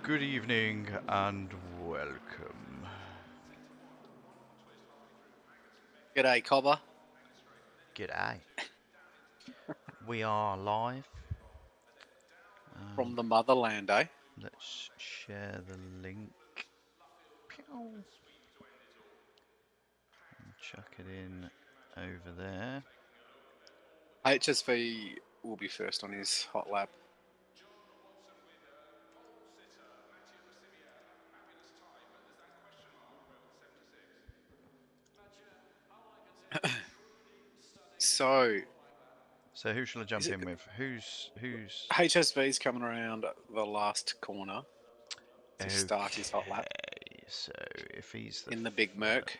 Good evening and welcome. G'day, Cobber. G'day. We are live. From the motherland, eh? Let's share the link. Pew. Chuck it in over there. HSV will be first on his hot lap. So who shall I jump in with? Who's HSV's coming around the last corner to start his hot lap So if he's in the big Merc.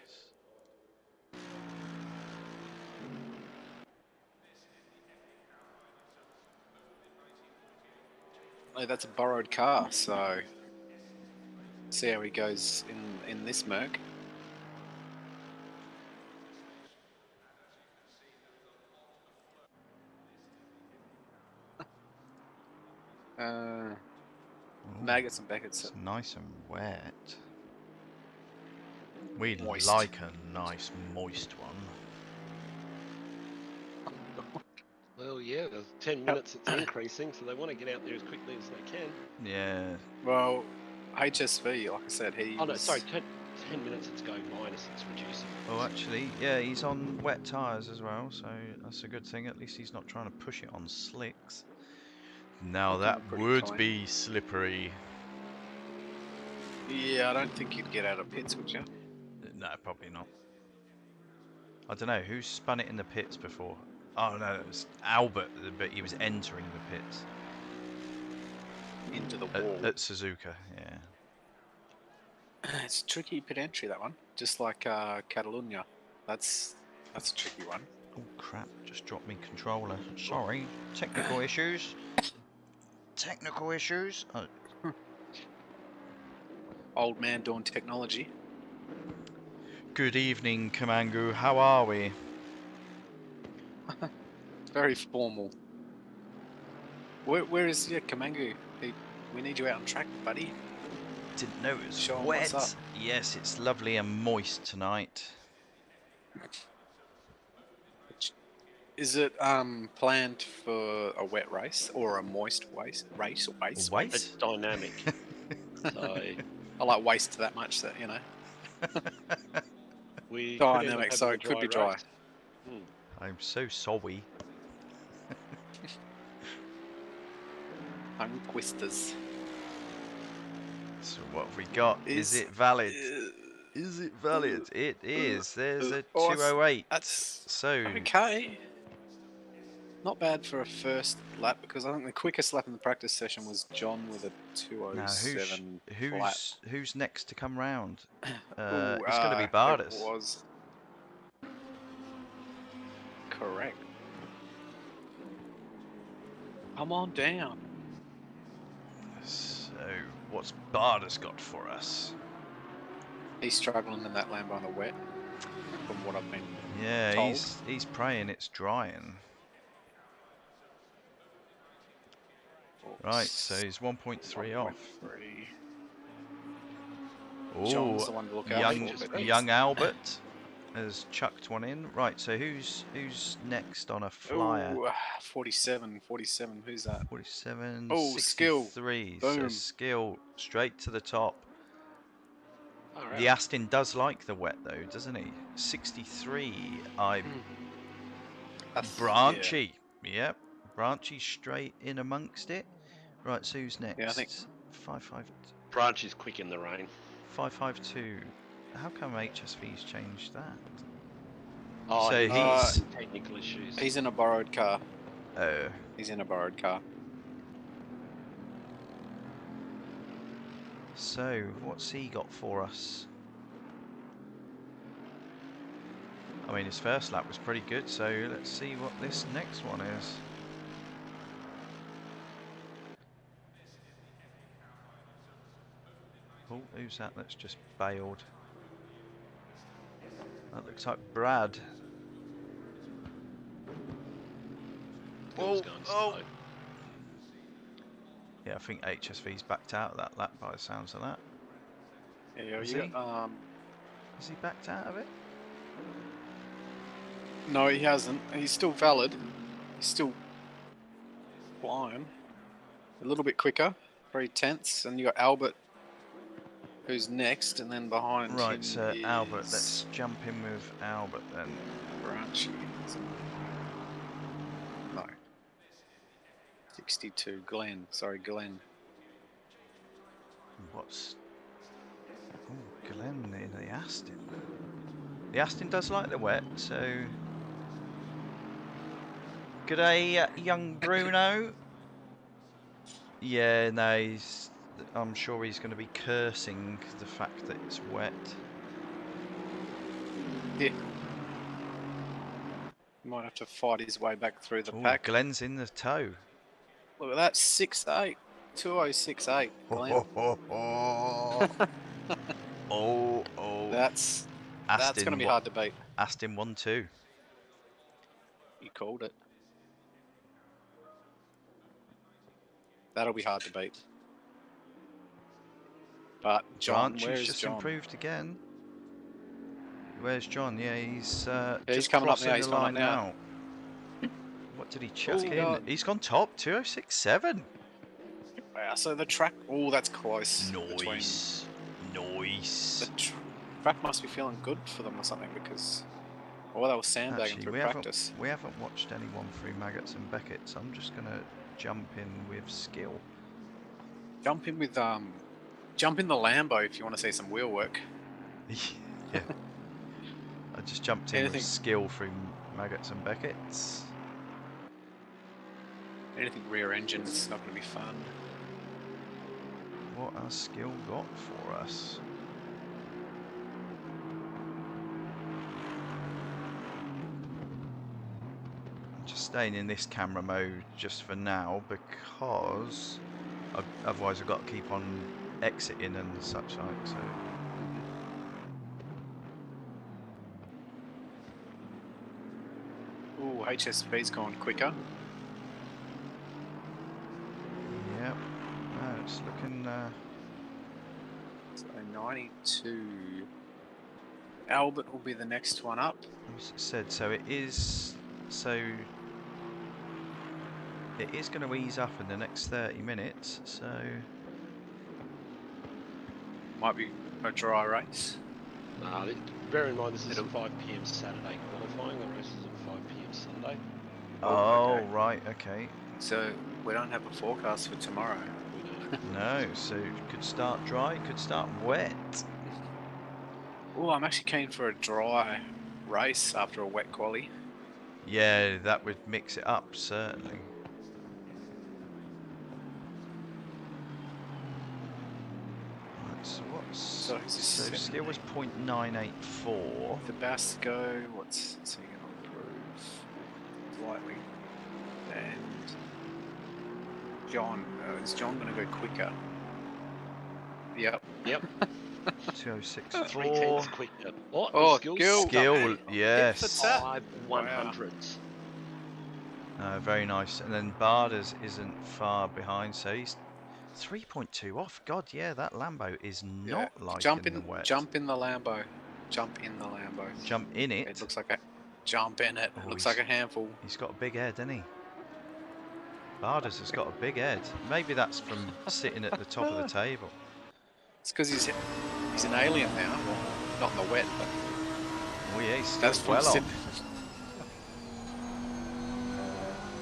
Oh, that's a borrowed car, so see how he goes in this Merc. Maggots and Beckett's. It's nice and wet. We Moist. like a nice moist one. Well, yeah, there's 10 minutes it's increasing, so they want to get out there as quickly as they can. Yeah. Well, HSV, like I said, he. Oh, no, sorry, 10 minutes it's going minus, it's reducing. Oh, actually, yeah, he's on wet tyres as well, so that's a good thing. At least he's not trying to push it on slicks. Now that would be slippery. Yeah, I don't think you'd get out of pits, would you? No, probably not. I don't know, who spun it in the pits before? Oh no, it was Albert, but he was entering the pits. Into the wall. At Suzuka, yeah. It's a tricky pit entry, that one. Just like Catalunya. That's a tricky one. Oh crap, just dropped me controller. Sorry, technical issues. Technical issues. Oh. Old man doing technology. Good evening, Kamangu. How are we? Very formal. Where is Kamangu? We need you out on track, buddy. Didn't know it was wet. Yes, it's lovely and moist tonight. Is it planned for a wet race or a moist race? It's dynamic. So I like waste that much that we dynamic, so it could be dry. I'm so sorry. Unquisters. So what have we got? Is it valid? Is it valid? It is. There's a 208. That's so okay. Not bad for a first lap, because I think the quickest lap in the practice session was John with a 207 now who's next to come round? It's going to be Bardas. It was correct. Come on down. So what's Bardas got for us? He's struggling in that Lambo on the wet, from what I've been told. He's praying it's drying. Right, so he's 1.3 off. John's the one to look out for. Young Albert has chucked one in. Right, so who's next on a flyer? 47. Who's that? 47. Oh, 63. Skill. Boom. So Skill straight to the top. Right. The Aston does like the wet though, doesn't he? 63. Branchy. Yeah. Yep. Branchy straight in amongst it. Right, so who's next? Yeah, I think 5-5. Branch is quick in the rain. 552. How come HSV's changed that? Oh, so he's technical issues. He's in a borrowed car. Oh. He's in a borrowed car. So, what's he got for us? I mean, his first lap was pretty good, so let's see what this next one is. Oh, who's that that's just bailed? That looks like Brad. Oh. Yeah, I think HSV's backed out of that lap by the sounds of that. Yeah, Is you he? got, Has he backed out of it? no, he hasn't. He's still valid. He's still flying. A little bit quicker. Very tense. And you got Albert, who's next, and then behind him Right, so is Albert, let's jump in with Albert then. Branchy. No. 62. Glenn. Sorry, Glenn. What's... Oh, Glenn in the Aston. The Aston does like the wet, so... G'day, young Bruno. Yeah, no, I'm sure he's going to be cursing the fact that it's wet. Yeah. Might have to fight his way back through the Ooh, pack. Glenn's in the tow. Look at that, 6'8". 2068, Glenn. Oh. That's Aston, going to be hard to beat. Aston 1-2. You called it. That'll be hard to beat. But John, Branch where's has just John? improved again. Where's John? Yeah, he's he's just coming up crossing now. the He's coming line up now. What did he chuck Oh, in? God. He's gone top, 2067. Wow, so the track, oh, that's close. Nice. The track must be feeling good for them or something because, well, they were sandbagging Actually, through we practice. haven't watched anyone through Maggots and Beckett, so I'm just gonna jump in with skill. Jump in the Lambo if you want to see some wheel work. Yeah. I just jumped in with skill through Maggots and Beckett's. Anything rear engine, it's not going to be fun. What has skill got for us? I'm just staying in this camera mode just for now because otherwise I've got to keep on exiting and such like, so. Ooh, HSV's gone quicker. Yep. No, it's looking. So 92. Albert will be the next one up. As I said, so it is. So it is going to ease up in the next 30 minutes. So Might be a dry race. Bear in mind this is a 5 PM Saturday qualifying. The race is at 5 PM Sunday. oh, okay. Right, okay. So we don't have a forecast for tomorrow. No, so it could start dry, it could start wet. Oh, I'm actually keen for a dry race after a wet quali. Yeah, that would mix it up, certainly. Right, so what's... So skill was 0.984. Tabasco, what's he going to improve? Slightly. And John, is John going to go quicker? Yep. 2064. 3/10 quicker. What? Oh, Skill. Skill, yes. It's a tap. 5 100s. Very nice. And then Barders isn't far behind, so he's 3.2 off. God, yeah, that Lambo is not like jump in the wet. Jump in the Lambo. Jump in the Lambo. Jump in it. It looks like a jump in it. Oh, Looks like a handful. He's got a big head, doesn't he? Barders has got a big head. Maybe that's from sitting at the top of the table. It's because he's an alien now. Well, not in the wet, but Oh yeah, he's still that's well from off.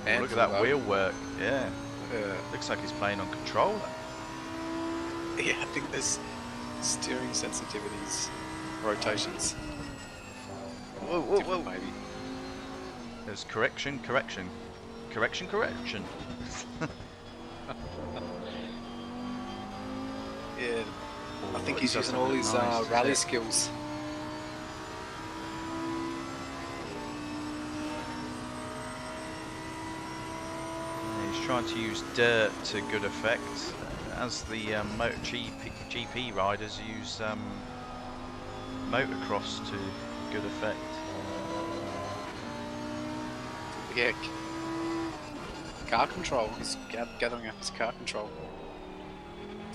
Oh, look at that wheel work. Yeah. Yeah, Looks like he's playing on controller. I think there's steering sensitivities, rotations. Whoa. Maybe. There's correction. Yeah, I think it he's doesn't using all look his nice, does rally it? skills. He's trying to use dirt to good effect, as the GP riders use motocross to good effect. Yeah. Car control. He's gathering up his car control.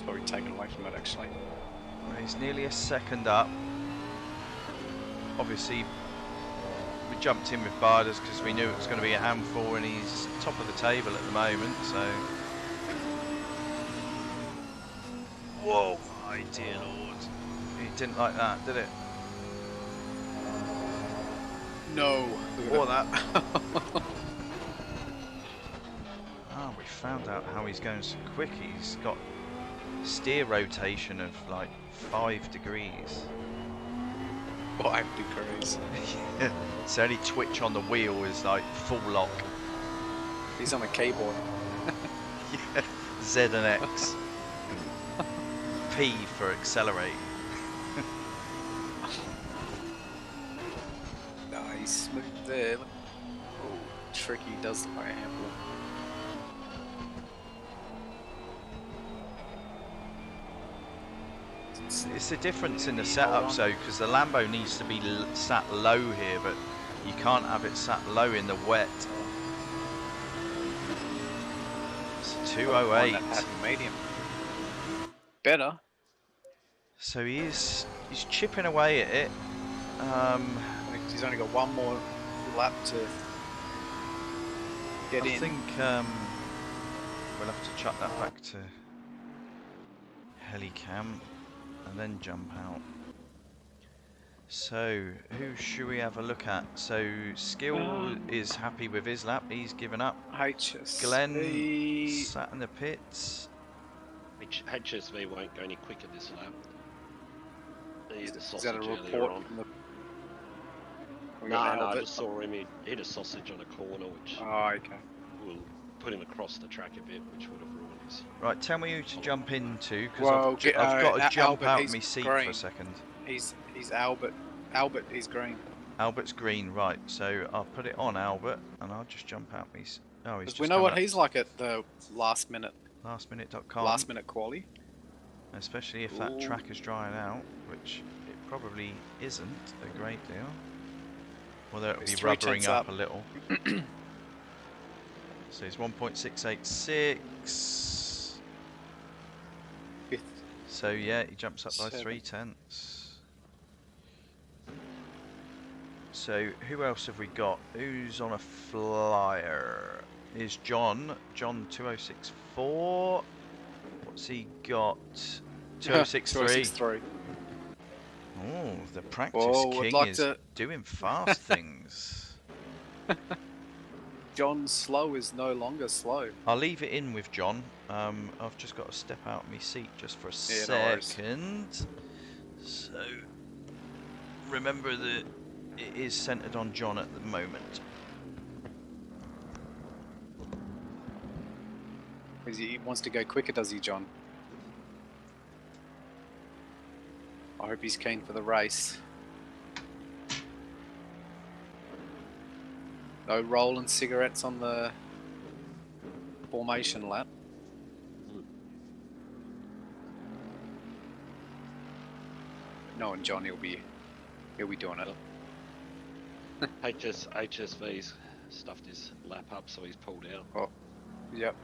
probably taken away from it actually. Well, he's nearly a second up. Obviously, we jumped in with Barders because we knew it was going to be a handful, and he's top of the table at the moment, so... Whoa, my dear lord. He didn't like that, did it? No. Or that. Ah, we found out how he's going so quick. He's got steer rotation of like 5 degrees. 5 degrees. Yeah. So only twitch on the wheel is like full lock. He's on a keyboard. Yeah. Z and X. P for accelerate. No, he's smooth there. Oh, tricky does look like a handful. It's the difference in the setup, so because the Lambo needs to be sat low here, but you can't have it sat low in the wet. It's 208. Happy medium. Better. So he's chipping away at it. He's only got one more lap to get in. I think we'll have to chuck that back to helicam and then jump out. So who should we have a look at? So Skill is happy with his lap. He's given up. HSV. Glenn sat in the pits. HSV won't go any quicker this lap. He's the Is sausage that a earlier report on. from the... No, I just saw him. He hit a sausage on a corner, which Oh, okay. will put him across the track a bit, which would have ruined his. Right, tell me who to jump into, because Well, I've got to jump Albert, out of he's my seat green. for a second. He's Albert. Albert, he's green. Albert's green, right, so I'll put it on Albert and I'll just jump out my seat. Oh, he's Because just we know come what up. he's like at the lastminute Lastminute.com. quali. Especially if that track is drying out, which it probably isn't a great deal. Although it'll be It's rubbering 3/10 up a little. So it's 1.686. Fifth. So yeah, he jumps up by 7. 3/10. So who else have we got? Who's on a flyer? Is John 2064. What's he got? 2063. 263. Oh, the practice Whoa, I'd king like is to- doing fast things. John Slow is no longer slow. I'll leave it in with John. I've just got to step out of my seat just for a Yeah, no worries. second. So remember that it is centered on John at the moment. He wants to go quicker, does he, John? I hope he's keen for the race. No rolling cigarettes on the formation lap. Knowing John, he'll be doing it. HSV's stuffed his lap up, so he's pulled out. Oh, yep.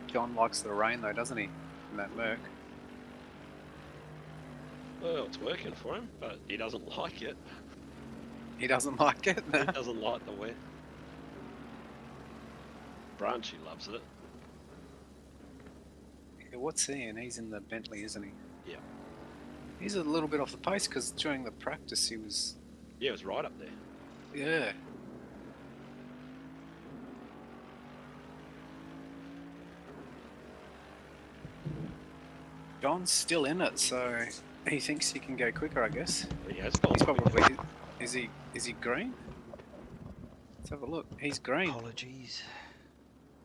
John likes the rain though, doesn't he? In that Merc. Well, it's working for him, but he doesn't like it. He doesn't like it. He doesn't like the wet. Branchy loves it. Yeah, what's he in? He's in the Bentley, isn't he? Yeah. He's a little bit off the pace because during the practice he was. Yeah, it was right up there. Yeah. John's still in it, so he thinks he can go quicker, I guess. He has gone. He's probably. Is he green? Let's have a look. He's green. Apologies.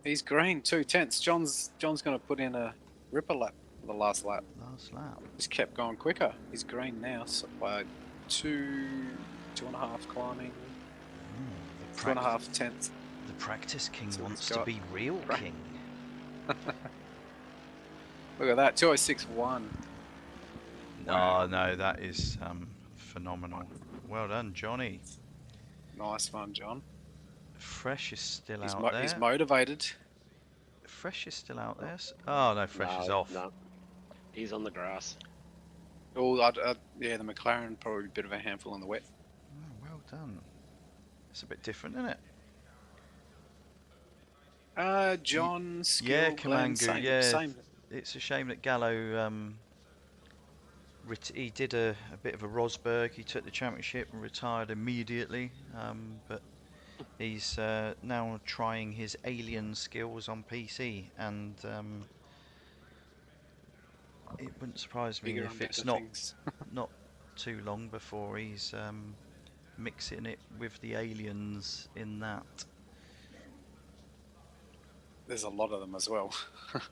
He's green. 2/10. John's going to put in a ripper lap for the last lap. Last lap. Just kept going quicker. He's green now, so by 2.5 climbing, The 2.5 tenths. The practice king So wants he's to got be real king. Look at that, 2:06.1. No, no, that is phenomenal. Well done, Johnny. Nice one, John. Fresh is still out there. He's motivated. Fresh is still out there. Oh no, Fresh is off. No, he's on the grass. Oh, yeah, the McLaren probably a bit of a handful in the wet. Oh, well done. It's a bit different, isn't it? John, Skill, Yeah, Glenn, Kamangu. same. It's a shame that Gallo. He did a bit of a Rosberg. He took the championship and retired immediately. But he's now trying his alien skills on PC, and it wouldn't surprise me if it's not too long before he's mixing it with the aliens in that. There's a lot of them as well. Alright,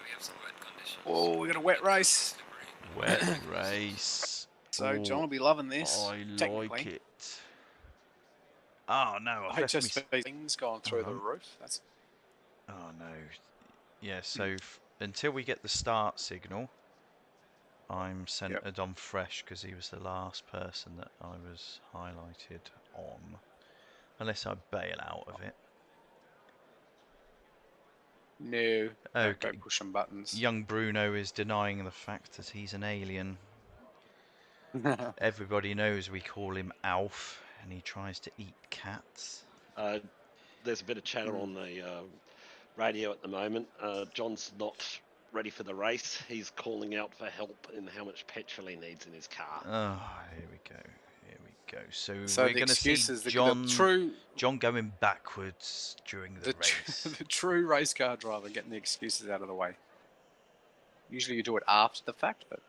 we have some wet conditions. Oh, we got a wet race. Wet race. So John will be loving this. I like it. Oh no, I've left HSV things going through the roof. That's. Oh no. Yeah, so until we get the start signal, I'm centered on Fresh because he was the last person that I was highlighted on. Unless I bail out of it. No. Okay. Don't push some buttons. Young Bruno is denying the fact that he's an alien. Everybody knows we call him Alf, and he tries to eat cats. There's a bit of chatter on the radio at the moment. John's not ready for the race. He's calling out for help in how much petrol he needs in his car. Oh, here we go. Here we go. So we're going to see John going backwards during the race. The true race car driver getting the excuses out of the way. Usually you do it after the fact, but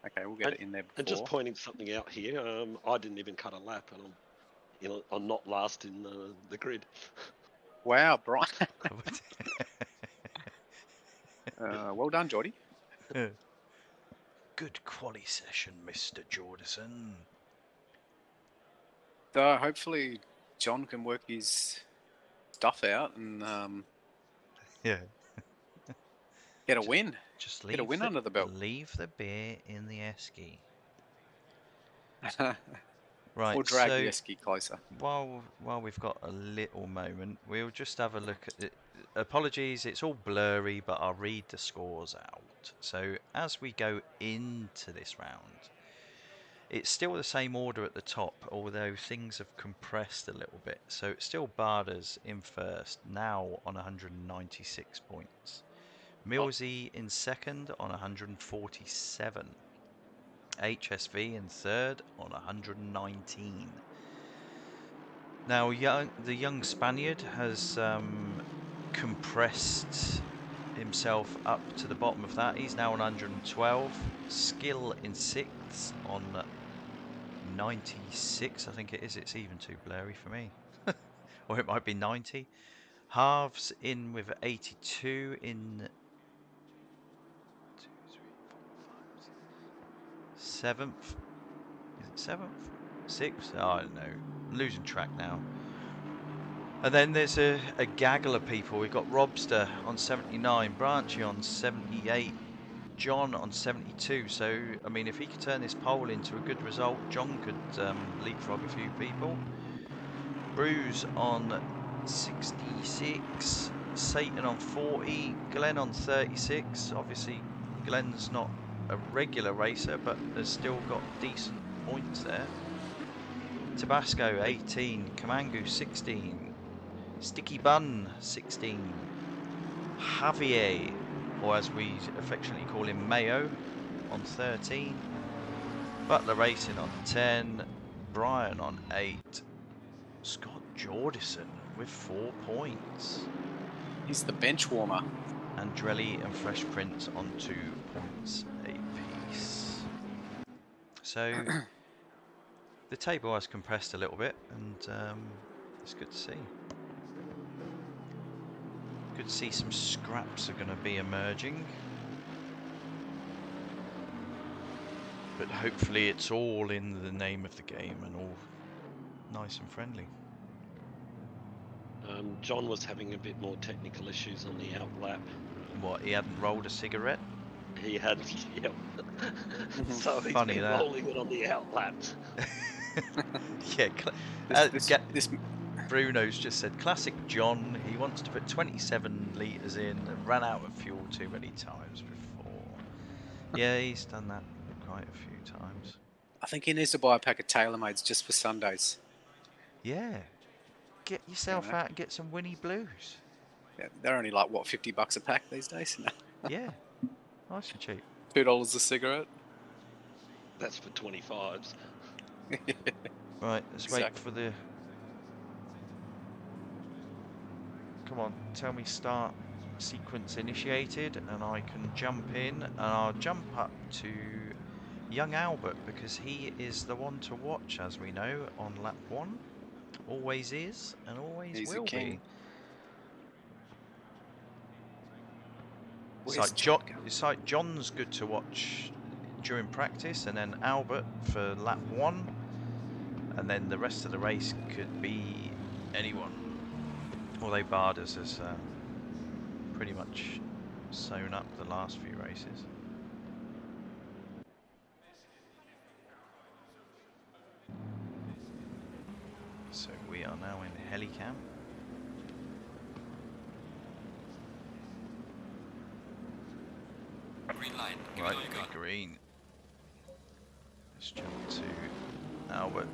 okay, we'll get it in there before. And just pointing something out here, I didn't even cut a lap, and I'm not last in the grid. Wow, Brian. Well done, Jordy. Good quality session, Mr. Jordison. So hopefully John can work his stuff out and yeah, get a win. Just get a win under the belt. Leave the beer in the esky. Right. Or drag the esky closer. While we've got a little moment, we'll just have a look at it. Apologies, it's all blurry, but I'll read the scores out. So as we go into this round, it's still the same order at the top, although things have compressed a little bit. So it's still Bardas in first, now on 196 points. Millsy in second on 147. HSV in third on 119. Now, the young Spaniard has compressed himself up to the bottom of that. He's now on 112. Skill in sixth on 96, I think it is. It's even too blurry for me. Or it might be 90. Halves in with 82 in 7th. Is it 7th? 6th? Oh, I don't know. I'm losing track now. And then there's a gaggle of people. We've got Robster on 79, Branchy on 78, John on 72. So, I mean, if he could turn this poll into a good result, John could leapfrog a few people. Bruce on 66, Satan on 40, Glenn on 36. Obviously, Glenn's not a regular racer, but has still got decent points there. Tabasco 18, Kamangu 16, Sticky Bun 16, Javier, or as we affectionately call him, Mayo, on 13, Butler Racing on 10, Brian on 8, Scott Jordison with 4 points. He's the bench warmer. Andrelli and Fresh Prince on 2 points apiece. So the table has compressed a little bit, and it's good to see. Good to see some scraps are going to be emerging. But hopefully it's all in the name of the game and all nice and friendly. John was having a bit more technical issues on the out lap. What, he hadn't rolled a cigarette? He had, yep. So he's been rolling it on the out laps. Yeah. This Bruno's just said, classic John. He wants to put 27 litres in and ran out of fuel too many times before. Yeah, he's done that quite a few times. I think he needs to buy a pack of TaylorMades just for Sundays. Yeah. Get yourself out and get some Winnie Blues. Yeah, they're only like, what, $50 a pack these days? Yeah. Nice and cheap. $2 a cigarette. That's for 25s. Right, let's wait for the... Come on, tell me start sequence initiated and I can jump in, and I'll jump up to young Albert because he is the one to watch, as we know, on lap 1. Always is and always He's will the king. be. Where's It's like John's good to watch during practice, and then Albert for lap 1, and then the rest of the race could be anyone. Although Barders has pretty much sewn up the last few races. So we are now in Helicam. Green light. Give Right, it all you got. green. Let's jump to Albert.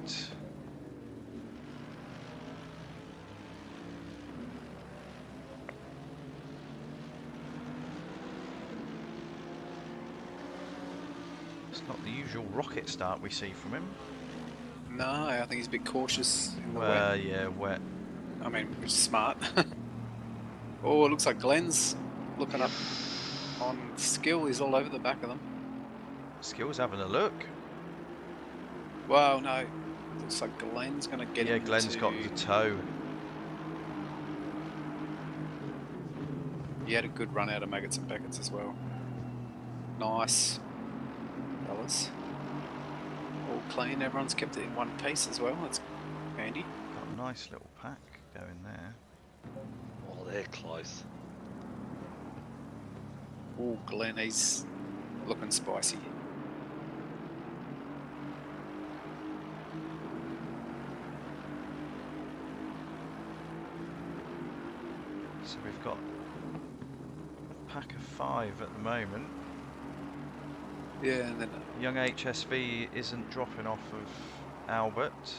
It's not the usual rocket start we see from him. No, I think he's a bit cautious in the wet. Yeah, wet. I mean, which is smart. Oh, it looks like Glenn's looking up on skill. He's all over the back of them. Skill's having a look. Well, no. Looks like Glenn's going to get Yeah, into... Glenn's got the toe. He had a good run out of Maggots and Beckett's as well. Nice, fellas. All clean. Everyone's kept it in one piece as well. That's handy. Got a nice little pack going there. Oh, they're close. Oh, Glenn, he's looking spicy. So we've got a pack of 5 at the moment. Yeah, and then Young HSV isn't dropping off of Albert.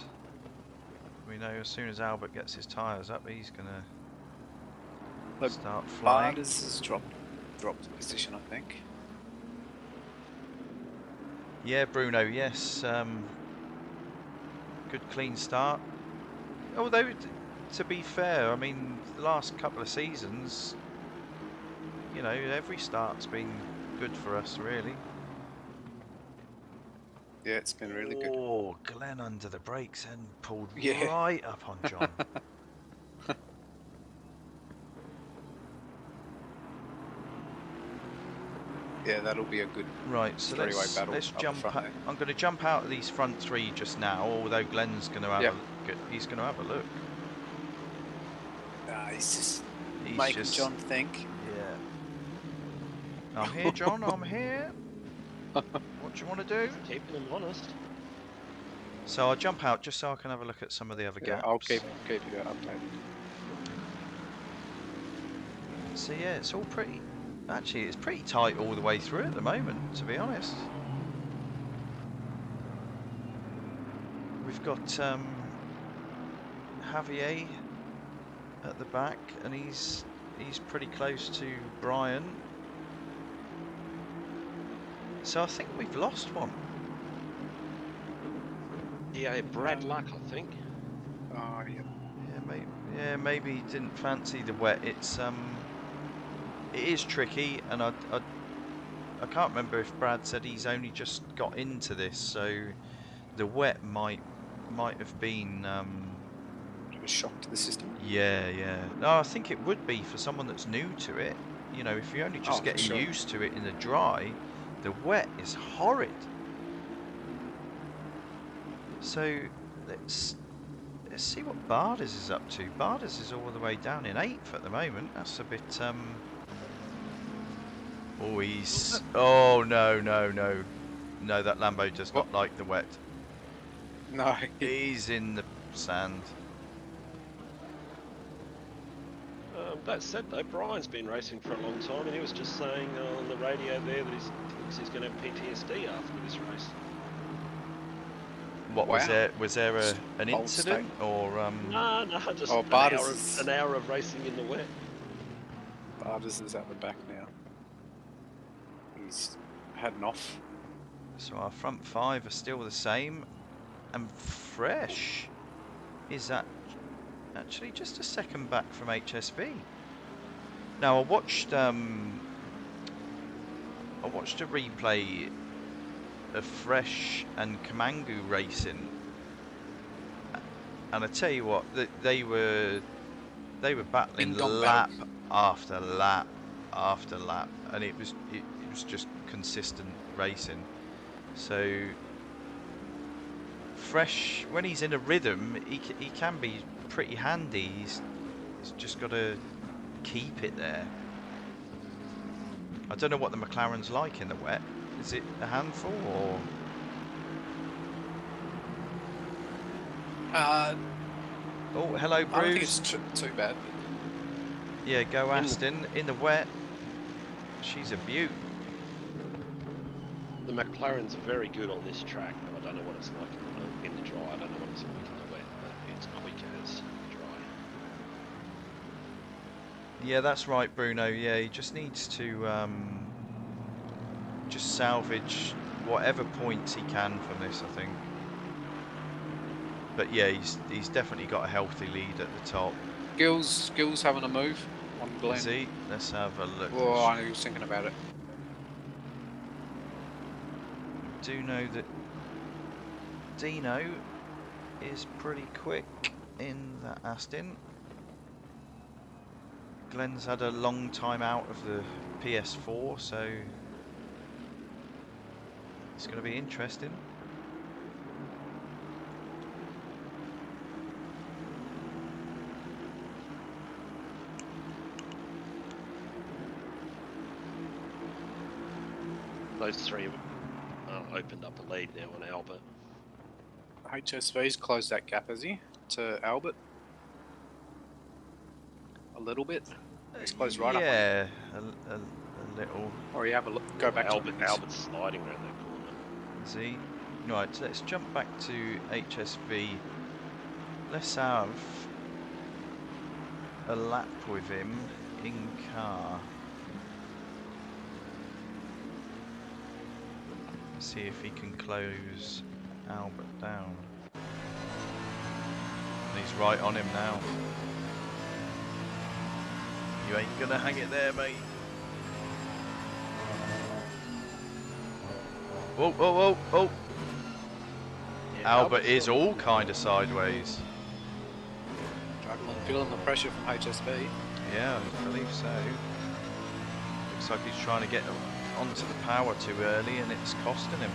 We know as soon as Albert gets his tyres up, he's going to start flying. Barders has dropped position, I think. Yeah, Bruno, yes. Good clean start. Although, to be fair, I mean, the last couple of seasons, you know, every start's been good for us, really. Yeah, it's been really good. Oh, Glenn under the brakes and pulled Yeah. right up on John. Yeah, that'll be a good Right, so three-way battle. let's up the jump front out. there. I'm going to jump out of these front 3 just now, although Glenn's going to have Yep. he's going to have a look. He's just He's making just, John think. Yeah. I'm here, John. I'm here. What do you want to do? Keeping them honest. So I'll jump out just so I can have a look at some of the other Yeah, gaps. I'll keep you updated. So yeah, it's all pretty. Actually, it's pretty tight all the way through at the moment, to be honest. We've got Javier at the back, and he's pretty close to Brian. So I think we've lost one. Yeah, Brad Luck, I think. Oh, yeah. Maybe he didn't fancy the wet. It is tricky, and I can't remember if Brad said he's only just got into this, so the wet might have been. Bit of a shock to the system. Yeah. No, I think it would be for someone that's new to it. You know, if you're only just Oh, for getting sure. used to it in the dry, the wet is horrid. So let's see what Barders is up to. Barders is all the way down in 8th at the moment. That's a bit. Oh, he's. Oh no! No, that Lambo does not like the wet. No. He's in the sand. That said, though, Brian's been racing for a long time, and he was just saying on the radio there that he thinks he's going to have PTSD after this race. What Wow. was there an Bold incident or No, just Oh, an Bardas hour of racing in the wet. Bardas is at the back now. He's heading off. So our front five are still the same, and Fresh is that actually just a second back from HSV. Now I watched a replay of Fresh and Kamangu racing, and I tell you what, they were battling Ding dong lap after lap after lap, and it was just consistent racing. So Fresh, when he's in a rhythm, he can be pretty handy. He's just got to keep it there. I don't know what the McLaren's like in the wet. Is it a handful or? Oh, hello, Bruce. I don't think it's too bad. Yeah, go Aston in the wet. She's a beaut. The McLaren's very good on this track, but I don't know what it's like in the dry. I don't know what it's like in the wet, but it's quick as dry. Yeah, that's right, Bruno. Yeah, he just needs to just salvage whatever points he can from this, I think. But yeah, he's definitely got a healthy lead at the top. Gill's having a move on Glenn. Is he? Let's have a look. Oh, I was thinking about it. Do know that Dino is pretty quick in that Aston. Glenn's had a long time out of the PS4, so it's going to be interesting. Those three opened up a lead now on Albert. HSV's closed that gap, has he? To Albert? A little bit? He's closed right up. Yeah, a little. Or you have a look, go back Albert's to sliding around that corner. Is he? Right, so let's jump back to HSV. Let's have a lap with him in car. See if he can close Albert down. And he's right on him now. You ain't gonna hang it there, mate. Whoa, whoa, whoa, whoa. Yeah, Albert is all kind of sideways. feeling the pressure from HSV. Yeah, I believe so. Looks like he's trying to get onto the power too early and it's costing him.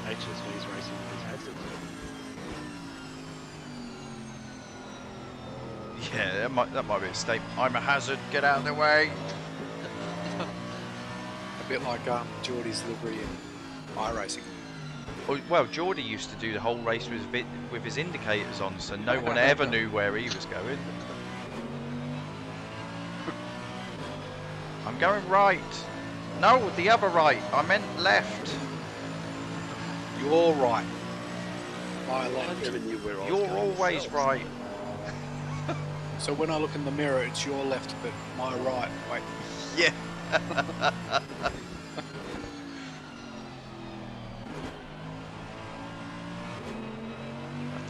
HSV's racing with his hazards. Yeah, that might be a statement. I'm a hazard, get out of the way. A bit like Jordy's livery in iRacing. Well, Jordy used to do the whole race with his indicators on, so no one ever knew where he was going. I'm going right. No, the other right. I meant left. You're right. My left. I never knew where I was You're going always myself. right. So when I look in the mirror, it's your left, but my right. Wait. Yeah. I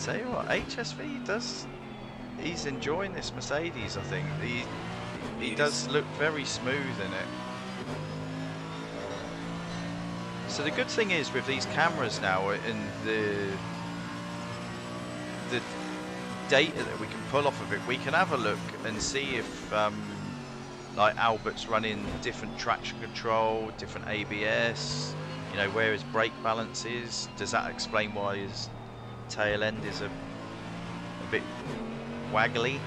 tell you what, HSV he's enjoying this Mercedes, I think. He does look very smooth in it. So the good thing is with these cameras now and the data that we can pull off of it, we can have a look and see if like Albert's running different traction control, different ABS, you know, where his brake balance is. Does that explain why his tail end is a bit waggly?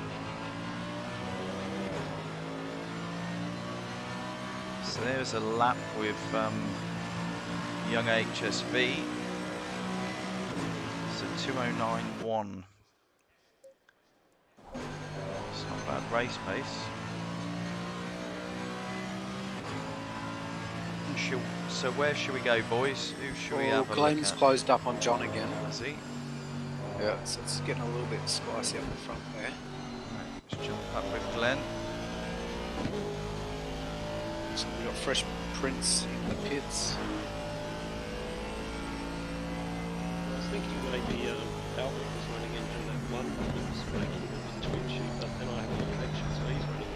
So there's a lap with young HSV. So 2:09.1. It's not bad race pace. So where should we go, boys? Who should we have a Glenn's look at? closed up on John again. Is he? Yeah, so it's getting a little bit spicy up the front there. Right, let's jump up with Glenn. So we've got Fresh Prince in the pits. I was thinking maybe Albert was running into that one. He was making a bit twitchy, but then I have a look at so he's running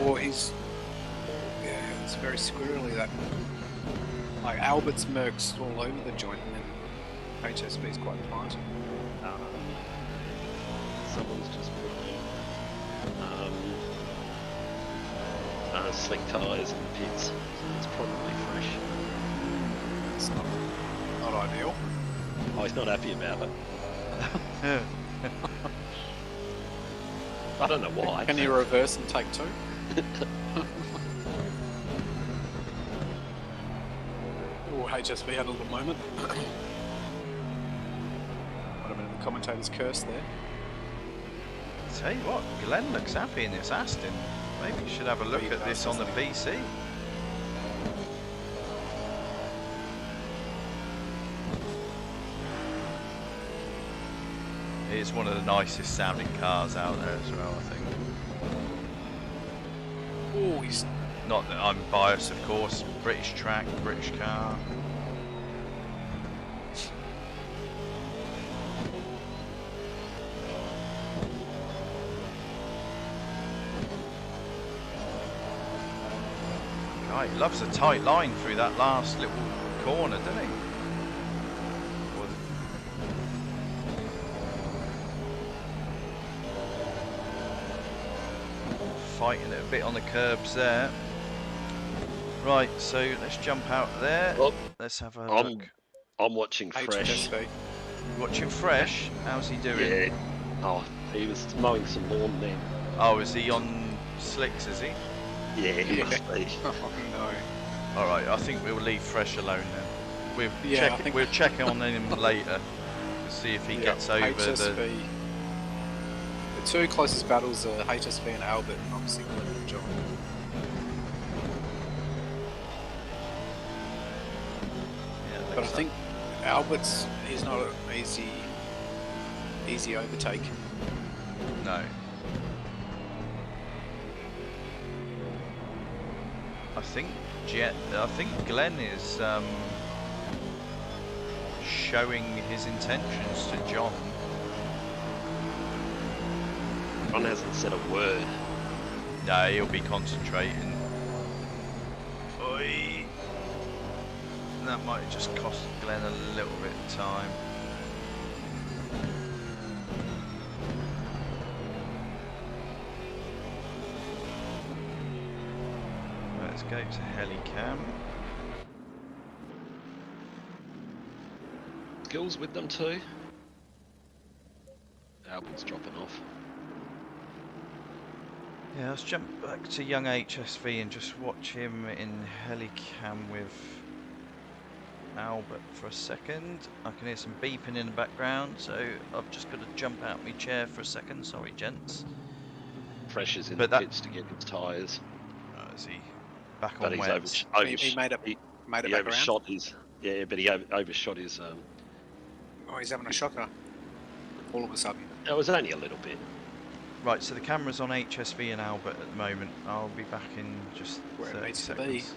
now. Or he's... Yeah, it's very squirrely, that. Like, Albert's Merc's all over the joint, and then HSB's quite tight. Someone's just put slick tyres in the pits, so it's probably fresh. It's not ideal. Oh, he's not happy about it. I don't know why. Can you reverse and take two? Oh, HSV had a little moment. Might have been the commentator's curse there. Tell you what, Glenn looks happy in this Aston. Maybe you should have a look He at does, this on the doesn't he? BC. It's one of the nicest sounding cars out there as well, I think. Oh, he's... Not that I'm biased, of course. British track, British car. Guy, he loves a tight line through that last little corner, doesn't he? Or fighting it a bit on the curbs there. Right, so let's jump out there. Well, Let's have a I'm look. watching Fresh. HSV. Watching Fresh. How's he doing? Yeah. Oh, he was mowing some lawn then. Oh, is he on slicks, is he? Yeah, he Yeah. must be. Oh, no. Alright, I think we'll leave Fresh alone then. Yeah, I think- We'll check on him later to see if he gets over HSV. the... The two closest battles are HSV and Albert, and obviously Glenn and John. Yeah, But I looks think Albert's is not an easy overtake. like- No. I think Glenn is showing his intentions to John. Ron hasn't said a word. No, he'll be concentrating. Oi. That might have just cost Glenn a little bit of time. Let's go to Helicam. Skills with them too. Albert's dropping off. Yeah, let's jump back to young HSV and just watch him in Helicam with Albert for a second. I can hear some beeping in the background, so I've just got to jump out my chair for a second. Sorry, gents. Fresh is in But the that- pits to get his tyres. Is he back But on he's wets? He made it he back around. overshot his. Yeah, but he overshot his. Oh, he's having a shocker. All of a sudden. It was only a little bit. Right, so the camera's on HSV and Albert at the moment. I'll be back in just Where it 30 needs to be. seconds.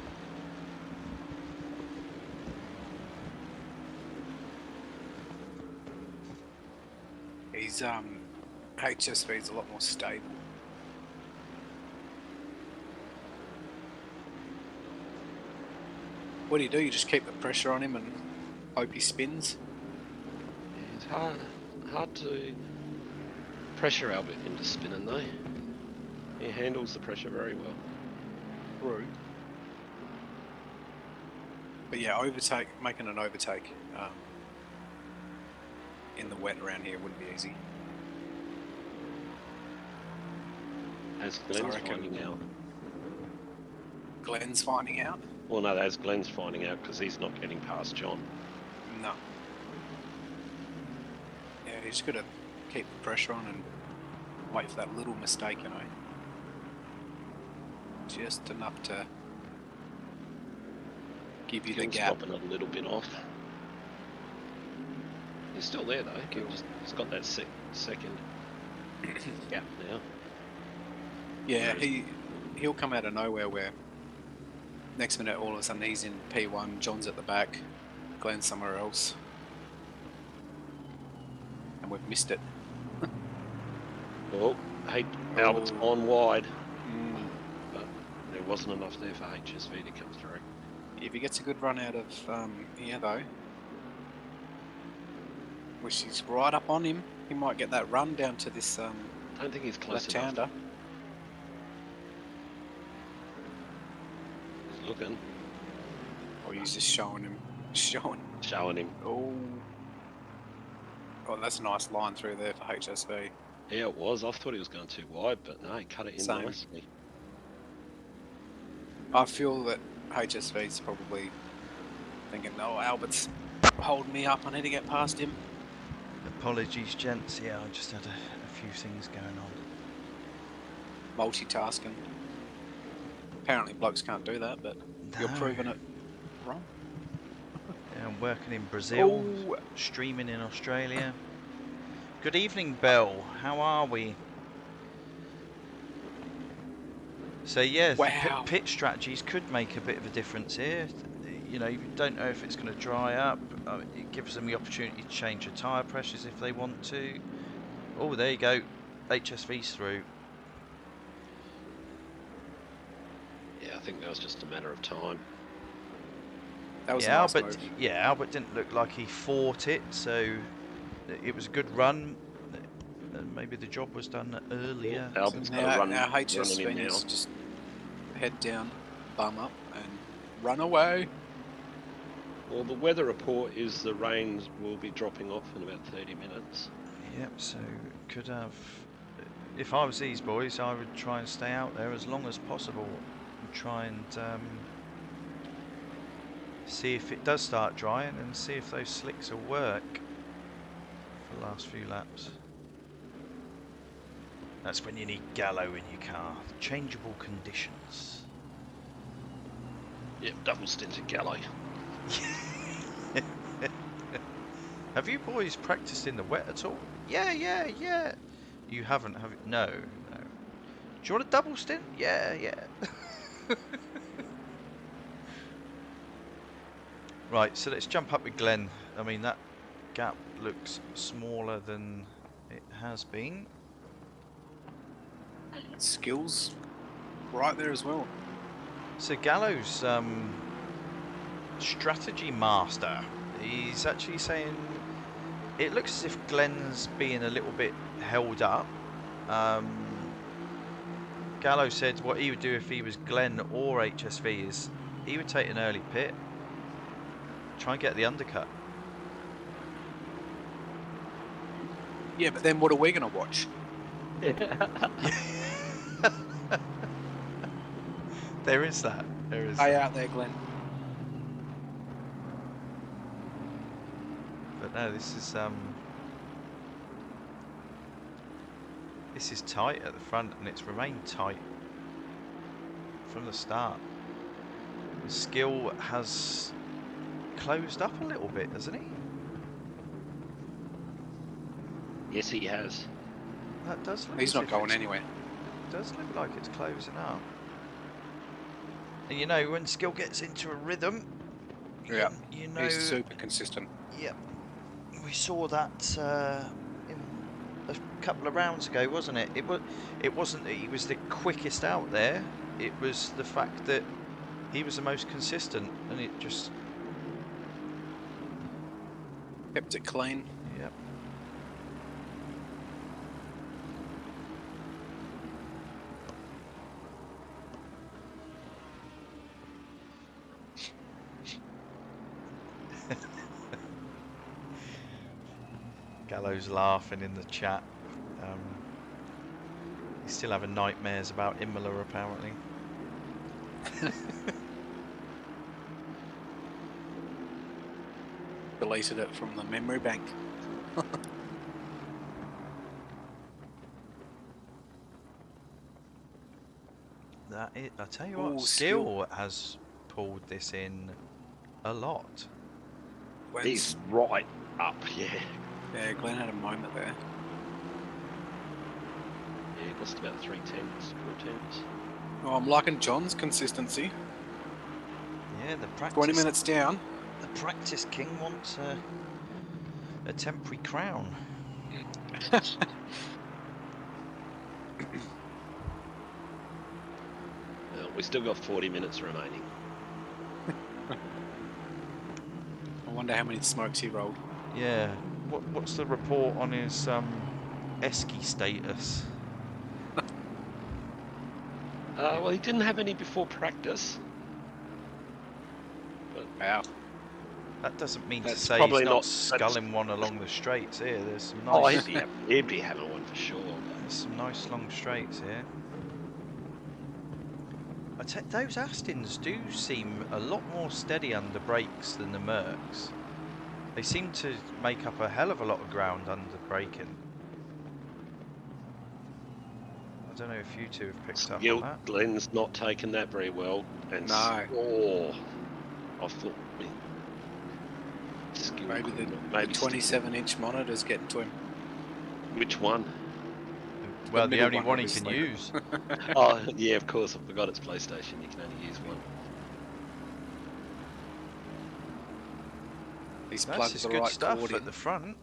He's HSV's a lot more stable. What do? You just keep the pressure on him and hope he spins? It's hard to pressure Albert into spinning though. He handles the pressure very well. True. But yeah, making an overtake in the wet around here wouldn't be easy. As So I Glenn's reckon- finding out. Glenn's finding out. Well, no, as Glenn's finding out because he's not getting past John. No. Yeah, he's got to keep the pressure on and wait for that little mistake, you know. Just enough to give you the Gill's gap. dropping a little bit off. He's still there though. He's got that second gap now. Yeah, he'll come out of nowhere where next minute all of a sudden he's in P1, John's at the back, Glenn's somewhere else. And we've missed it. Oh, hey, Albert's on wide, Mm. but there wasn't enough there for HSV to come through. If he gets a good run out of here though, which he's right up on him, he might get that run down to this I don't think he's close enough. left-hander. He's looking, Or he's just showing him. showing him. Oh, that's a nice line through there for HSV. Yeah, it was. I thought he was going too wide, but no, he cut it in Same. nicely. I feel that HSV's probably thinking, "Oh, Albert's holding me up. I need to get past him." Apologies, gents. Yeah, I just had a few things going on. Multitasking. Apparently, blokes can't do that, but you're No. proving it wrong. Yeah, I'm working in Brazil, Oh, streaming in Australia. Good evening, Bell. How are we? So yeah, Wow. pit strategies could make a bit of a difference here. You know, you don't know if it's going to dry up. It gives them the opportunity to change the tyre pressures if they want to. Oh, there you go. HSV's through. Yeah, I think that was just a matter of time. that was Yeah, a nice Albert. move. Yeah, Albert didn't look like he fought it, so it was a good run. Maybe the job was done earlier. Well, Albert's got Now, to run now running HSV him now. needs to just head down, bum up, and run away. Well, the weather report is the rains will be dropping off in about 30 minutes. Yep, so could have... If I was these boys, I would try and stay out there as long as possible and try and see if it does start drying and see if those slicks will work for the last few laps. That's when you need Gallo in your car. Changeable conditions. Yep, double stinted Gallo. Have you boys practiced in the wet at all? Yeah. You haven't, have you? No. Do you want a double stint? Yeah. Right, so let's jump up with Glenn. I mean, that gap looks smaller than it has been. Skills right there as well. So Gallo's strategy master. He's actually saying it looks as if Glenn's being a little bit held up. Gallo said what he would do if he was Glenn or HSV is he would take an early pit, try and get the undercut. Yeah, but then what are we going to watch? There is that. There is. Stay out there, Glenn. But no, this is tight at the front, and it's remained tight from the start. The Skill has closed up a little bit, hasn't he? Yes, he has. That does look. He's as not if going it's- anywhere. Does look like it's closing up. And you know, when Skill gets into a rhythm, Yeah, you know, he's super consistent. Yep. We saw that in a couple of rounds ago, wasn't it? It wasn't that he was the quickest out there. It was the fact that he was the most consistent, and it just. Kept it clean. Yep. Gallo's laughing in the chat. He's still having nightmares about Imola, apparently. Deleted it from the memory bank. I tell you Ooh, what, Skill has pulled this in a lot. He's right up, yeah. Yeah, Glenn had a moment there. Yeah, he lost about 3 tenths, 4 tenths. Oh, I'm liking John's consistency. Yeah, the practice. 20 minutes down. The practice king wants a temporary crown. Well, we still got 40 minutes remaining. I wonder how many smokes he rolled. Yeah. What's the report on his esky status? Well, he didn't have any before practice. Wow. That doesn't mean to That's say probably he's not not- sculling one along the straights here. There's some Oh, nice, he'd be having one for sure. there's some nice long straights here. Those Astons do seem a lot more steady under brakes than the Mercs. They seem to make up a hell of a lot of ground under braking. I don't know if you two have picked up on that. Glenn's not taken that very well. And No. Oh, I thought Skill Maybe the maybe 27-inch monitor's getting to him. Which one? Well, the middle only one, one he can obviously. use. Oh, yeah, of course. I forgot it's PlayStation. You can only use one. These That's plugs just are good right stuff cord at in. the front.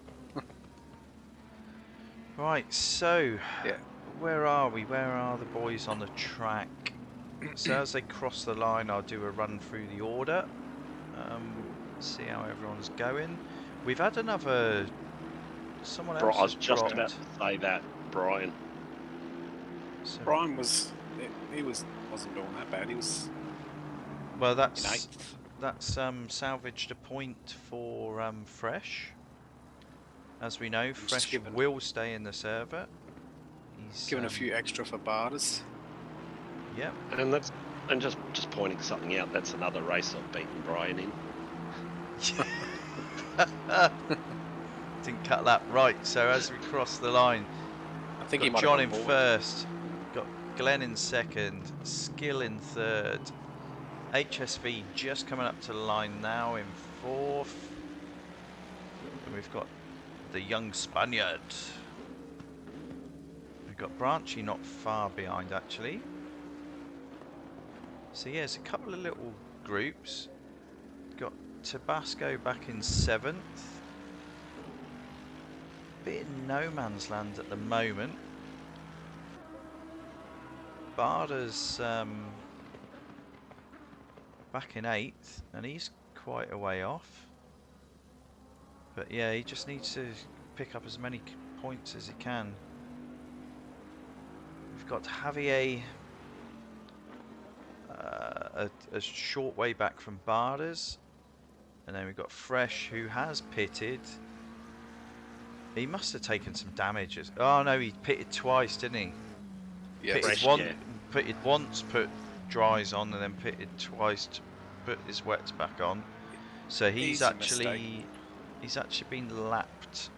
Right, so Yeah. where are we? Where are the boys on the track? So as they cross the line, I'll do a run through the order. See how everyone's going. We've had another. Someone else I was has just dropped. about to say that, Brian. So, Brian wasn't doing that bad. He was well, in that's 8th. salvaged a point for Fresh. As we know, just Fresh giving- will stay in the server. He's Given a few extra for Barters. Yep. And just pointing something out. That's another race I've beaten Brian in. Didn't cut that right. So as we cross the line, I think he got might John have in gone forward. first, got Glenn in second, Skill in third, HSV just coming up to the line now in fourth, and we've got the young Spaniard. We've got Branchy not far behind actually. So yeah, there's a couple of little groups. Got Tabasco back in 7th. Bit in no man's land at the moment. Barda's back in 8th, and he's quite a way off. But yeah, he just needs to pick up as many points as he can. We've got Javier a short way back from Barda's. And then we've got Fresh, who has pitted. He must have taken some damage. Oh no, he pitted twice, didn't he? Yeah, Pitted Fresh, once, yeah. pitted once, put dries on, and then pitted twice to put his wets back on. So he's Easy mistake. actually been lapped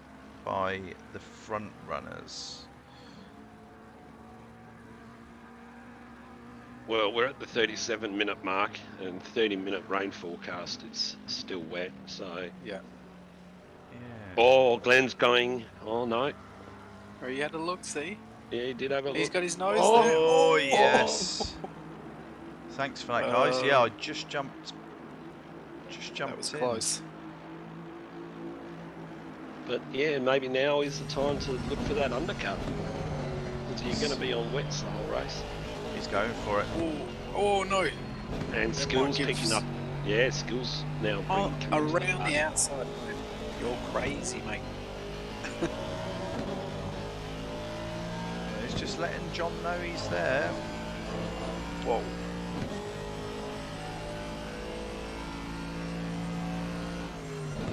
by the front runners. Well, we're at the 37-minute mark, and 30-minute rain forecast. It's still wet, so. Yeah. Yeah. Oh, Glenn's going. Oh no. Oh, you had a look, see? Yeah, he did have a look. He's got his nose Oh, there. Oh yes. Thanks for that, guys. Yeah, I just jumped. That was in. close. But yeah, maybe now is the time to look for that undercut. Because you're going to be on wets the whole race. He's going for it. Oh no. And That Skill's might give picking up. Yeah, Skill's now Oh, bringing coming to around the party. outside, mate. You're crazy, mate. He's just letting John know he's there. Whoa.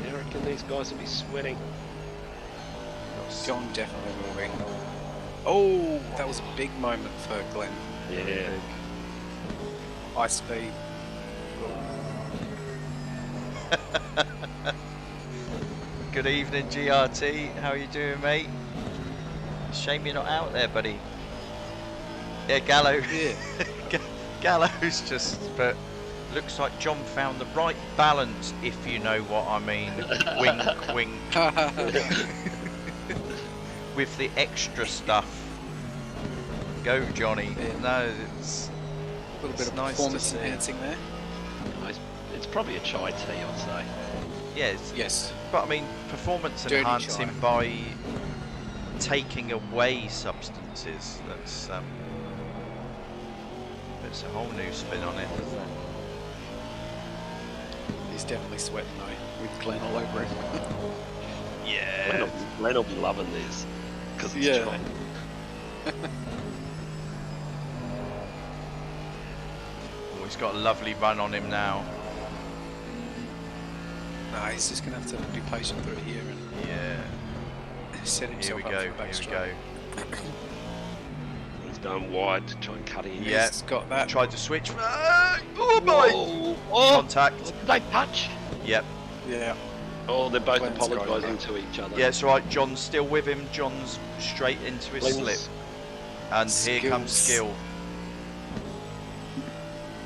I reckon these guys will be sweating. John definitely will be. Oh, that was a big moment for Glenn. Yeah. High speed. Good evening, GRT. How are you doing, mate? Shame you're not out there, buddy. Yeah, Gallo. Yeah. Gallo's just, but looks like John found the right balance, if you know what I mean. Wink, wink. With the extra stuff. Go, Johnny. Yeah. No, it's A little bit of nice to performance see. enhancing there. It's probably a chai tea, I'd say. yes. Yes. But I mean, performance Dirty enhancing chai. by taking away substances. That's it's a whole new spin on it, isn't it? He's definitely sweating though, with Glenn all over him. Yeah. Glenn will be loving this because it's Yeah. John. Oh, he's got a lovely run on him now. No, he's just going to have to be patient through here and Yeah. set Here himself we up go. for Here the back we straight. go. He's going wide to try and cut in. Yeah. He's got that. Tried to switch. Oh boy! Oh, Contact. did they touch? Yep. Yeah. Oh, they're both Glenn's got apologising it. to each other. Yeah, it's alright. John's still with him. John's straight into his Glenn's slip. And here comes skills.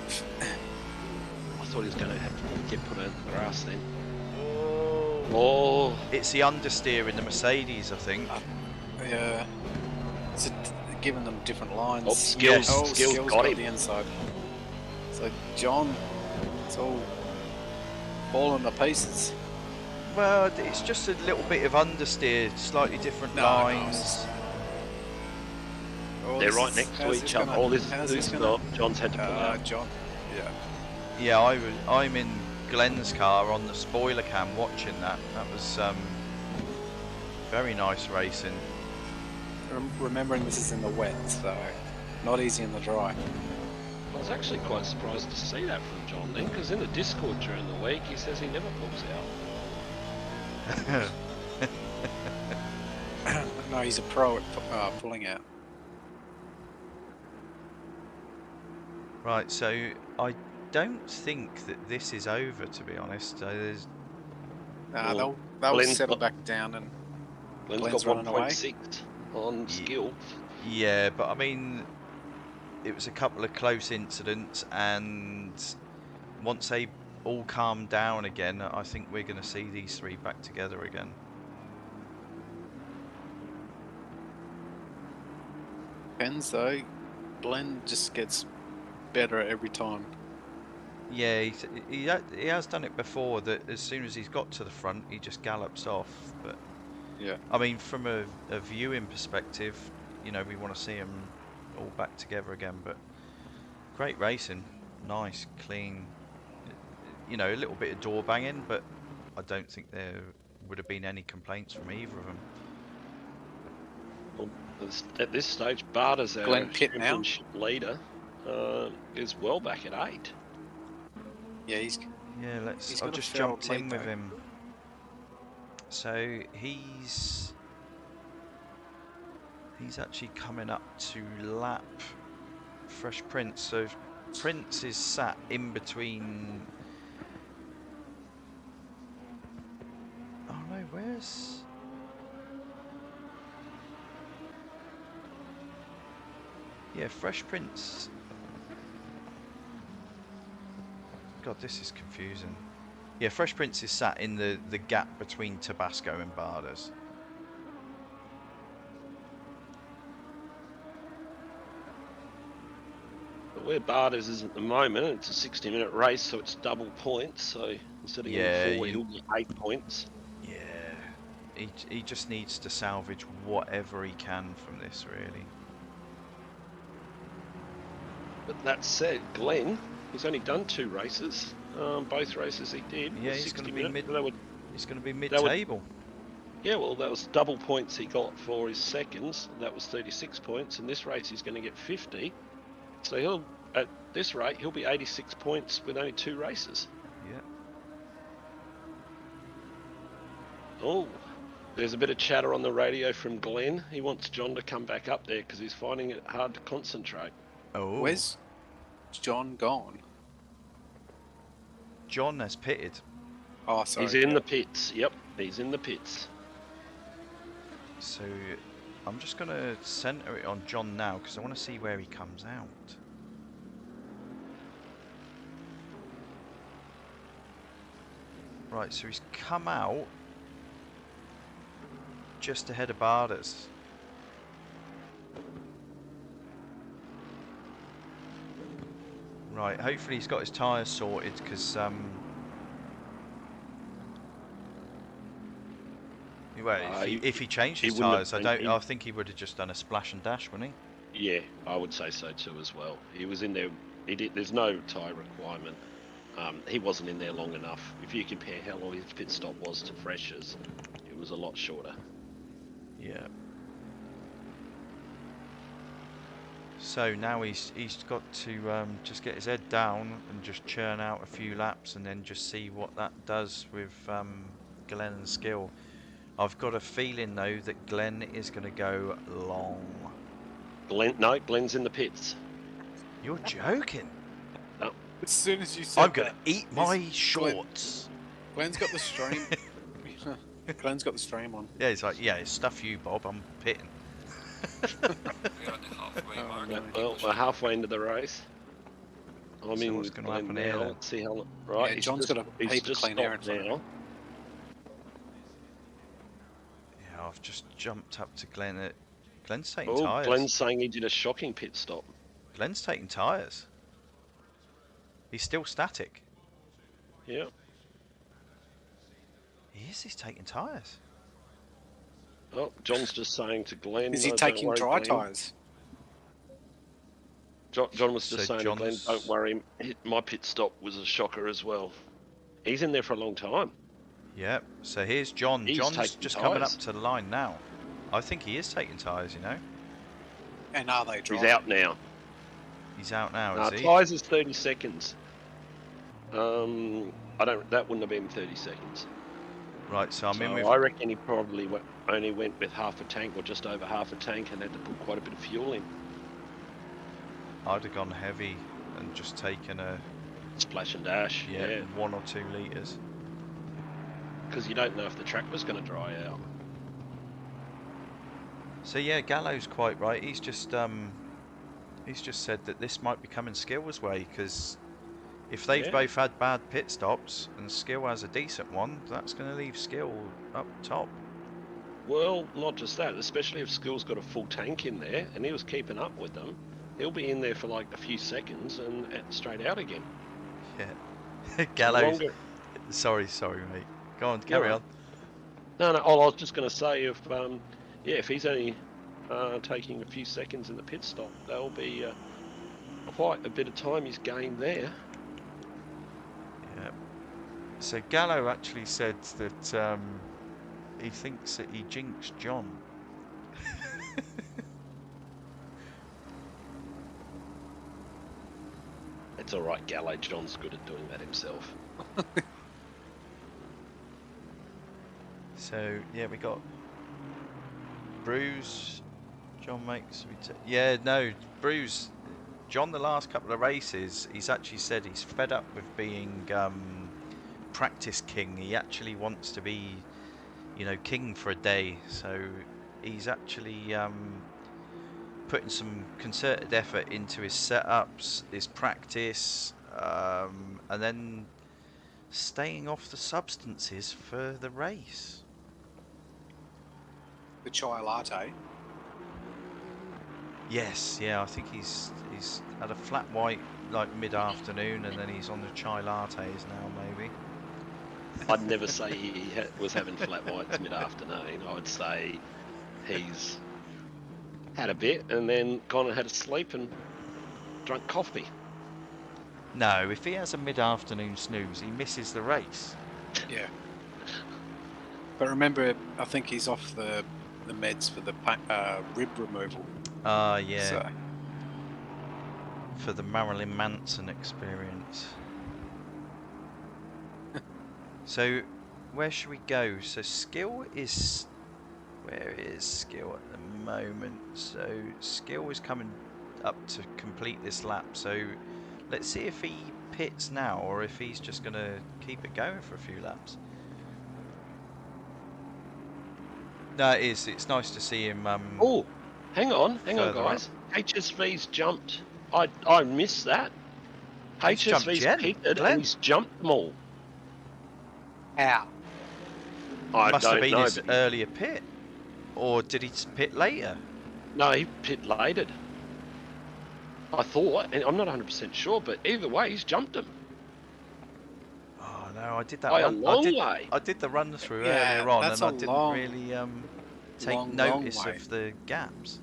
Skill. I thought he was going to have to get put out in the grass then. Oh. Oh, It's the understeer in the Mercedes, I think. Yeah. Is it giving them different lines? Oh, Skills- Oh, Skills Skills got got him. the inside. So John, it's all falling to pieces. Well, it's just a little bit of understeer, slightly different lines. Oh, they're this right is- next to how's each this other. gonna- All this how's is gonna- not. John's had to pull out. John. Yeah. Yeah, I'm in Glenn's car on the spoiler cam watching that. That was very nice racing. Remembering this is in the wet, so not easy in the dry. I was actually quite surprised to see that from John then, because in the Discord during the week he says he never pulls out. No, he's a pro at pulling out. Right, so I don't think that this is over, to be honest. There's Nah, Well, they'll Glenn's settle got- back down and Glenn's Glenn's got running away. 1.6 on Ye- skill. yeah, but I mean, it was a couple of close incidents, and once they all calm down again, I think we're going to see these three back together again. depends though. Glenn just gets better every time. Yeah, he has done it before, that as soon as he's got to the front, he just gallops off. But Yeah. I mean, from a viewing perspective, you know, we want to see them all back together again. But great racing, nice, clean. You know, a little bit of door banging, but I don't think there would have been any complaints from either of them. Well, at this stage, Barter's our Glenn Pitt now? championship leader. Is well back at 8. Yeah, he's Yeah, He's I'll got a just fair jump old lead, in with though. him. So he's actually coming up to lap Fresh Prince. So Prince is sat in between. Oh no, where's? Yeah, Fresh Prince. God, this is confusing. Yeah, Fresh Prince is sat in the gap between Tabasco and Bardas. But where Barter's is at the moment, it's a 60-minute race, so it's double points. So instead of Yeah, getting 4, you- he'll get 8 points. Yeah, he just needs to salvage whatever he can from this, really. But that said, Glenn, he's only done 2 races. Both races he did. Yeah, were he's 60 gonna be minutes. mid- They were, He's going to be would- mid-table. yeah, well, that was double points he got for his seconds. That was 36 points. In this race, he's going to get 50. So he'll, at this rate, he'll be 86 points with only 2 races. Yeah. Oh, There's a bit of chatter on the radio from Glenn. He wants John to come back up there because he's finding it hard to concentrate. Oh, Where's John gone? John has pitted. Oh, sorry. He's in the pits. Yep, he's in the pits. So I'm just going to centre it on John now because I want to see where he comes out. Right, so he's come out just ahead of Barders. Right, hopefully he's got his tyres sorted because well, if he changed his tyres, I think he would have just done a splash and dash, wouldn't he? Yeah, I would say so too as well. He was in there. There's no tyre requirement. He wasn't in there long enough. If you compare how long his pit stop was to Fresh's, it was a lot shorter. Yeah. So now he's got to just get his head down and just churn out a few laps and then just see what that does with Glenn and Skill. I've got a feeling though that Glenn is going to go long. Glenn's in the pits. You're joking. No. As soon as you said I'm going to eat my shorts. Glenn's got the stream. Glenn's got the stream on. Yeah, he's like, yeah, it's stuff you, Bob. I'm pitting. We are at the halfway mark. no. Well, we're halfway into the race. I'm So in what's with gonna Glenn happen here now. then? Let's see how. Right, Yeah, John's got a heap of clean air in front of him. now. Yeah, I've just jumped up to Glenn. Glenn's taking Oh, tyres. Glenn's saying he did a shocking pit stop. Glenn's taking tyres. He's still static. Yeah. He's taking tyres. Oh, John's just saying to Glenn. Is he "No, taking don't dry worry, Glenn." tyres? John was just So saying to Glenn, John's- don't worry, my pit stop was a shocker as well. He's in there for a long time. Yep. So here's John. He's John's taking just coming up tyres. to the line now. I think he is taking tyres, you know. And are they dry? He's out now. He's out now, is he? Tyres is 30 seconds. That wouldn't have been 30 seconds. Right, so I'm in with... I reckon he probably only went with half a tank or just over half a tank and had to put quite a bit of fuel in. I'd have gone heavy and just taken a... Splash and dash, yeah. 1 or 2 litres. Because you don't know if the track was going to dry out. So yeah, Gallo's quite right. He's just said that this might be coming Skill's way because if they've both had bad pit stops and Skill has a decent one, that's going to leave Skill up top. Well, not just that, especially if Skill's got a full tank in there and he was keeping up with them, he'll be in there for like a few seconds and straight out again. Yeah. Gallo's... Sorry, mate. Go on, carry on. No, I was just going to say if he's only taking a few seconds in the pit stop, that'll be quite a bit of time he's gained there. Yeah. So Gallo actually said that he thinks that he jinxed John. It's all right, Gallo. John's good at doing that himself. So yeah, we got Bruce. John makes Bruce. John, the last couple of races, he's actually said he's fed up with being practice king. He actually wants to be, king for a day. So he's actually putting some concerted effort into his setups, his practice, and then staying off the substances for the race. The chai latte. Yes, yeah, I think he's had a flat white like mid-afternoon, and then he's on the chai lattes now, maybe. I'd never say he was having flat whites mid-afternoon. I would say he's had a bit and then gone and had a sleep and drunk coffee. No, if he has a mid-afternoon snooze, he misses the race. Yeah. But remember, I think he's off the meds for the rib removal. Yeah. So. For the Marilyn Manson experience. So, where should we go? So, Skill is Where is Skill at the moment? So Skill is coming up to complete this lap. So let's see if he pits now or if he's just going to keep it going for a few laps. No, it is. It's nice to see him. Oh, hang on, further guys. HSV's jumped. I missed that. He's jumped HSV's Jen, pitted Glenn. and he's jumped them all. How? I Must don't have been know. his but earlier pit, or did he pit later? No, he pit lated. I thought, and I'm not 100% sure, but either way, he's jumped them Oh no, I did that by a run. long way. I did the run through Yeah, earlier on, that's and I a didn't long, really take long notice way. of the gaps.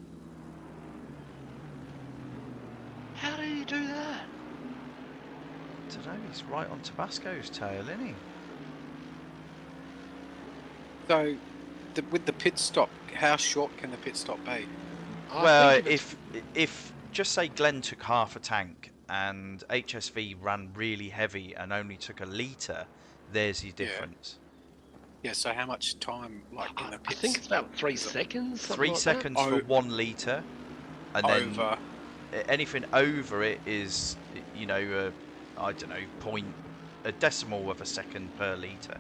How did he do that? I don't know. He's right on Tabasco's tail, isn't he? So, with the pit stop, how short can the pit stop be? I think if just say Glenn took half a tank and HSV ran really heavy and only took a litre, there's your difference. Yeah. So how much time, like in the I pits? think it's about 3 seconds. something 3 like that. seconds for 1 litre, and then Over. anything over it is, you know, I don't know, a decimal of a second per litre.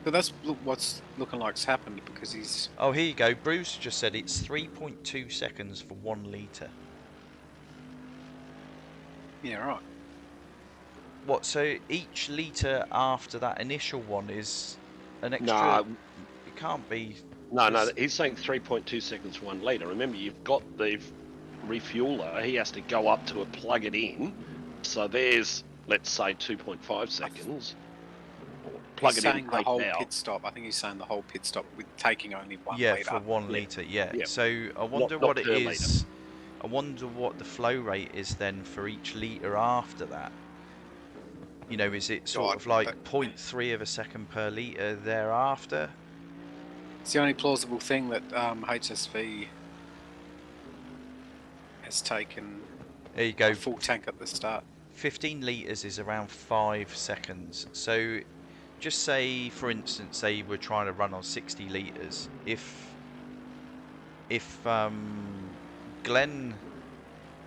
So that's what's looking like's happened because he's. Oh, here you go. Bruce just said it's 3.2 seconds for 1 litre. Yeah, right. What? So each litre after that initial one is an extra. No, It can't be. no, he's saying 3.2 seconds for 1 litre. Remember, you've got the refueler. He has to go up to it, plug it in. So there's, let's say, 2.5 seconds. Plug He's it in, saying the take whole it out. pit stop. I think he's saying the whole pit stop with taking only 1 Yeah, litre. for 1 Yeah. litre. Yeah. Yeah. So I wonder not what it per is. I wonder what the flow rate is then for each litre after that. You know, is it sort of like 0.3 of a second per litre thereafter? It's the only plausible thing that HSV has taken There you go. a full tank at the start. 15 litres is around 5 seconds. So just say, for instance, they were trying to run on 60 litres. If Glenn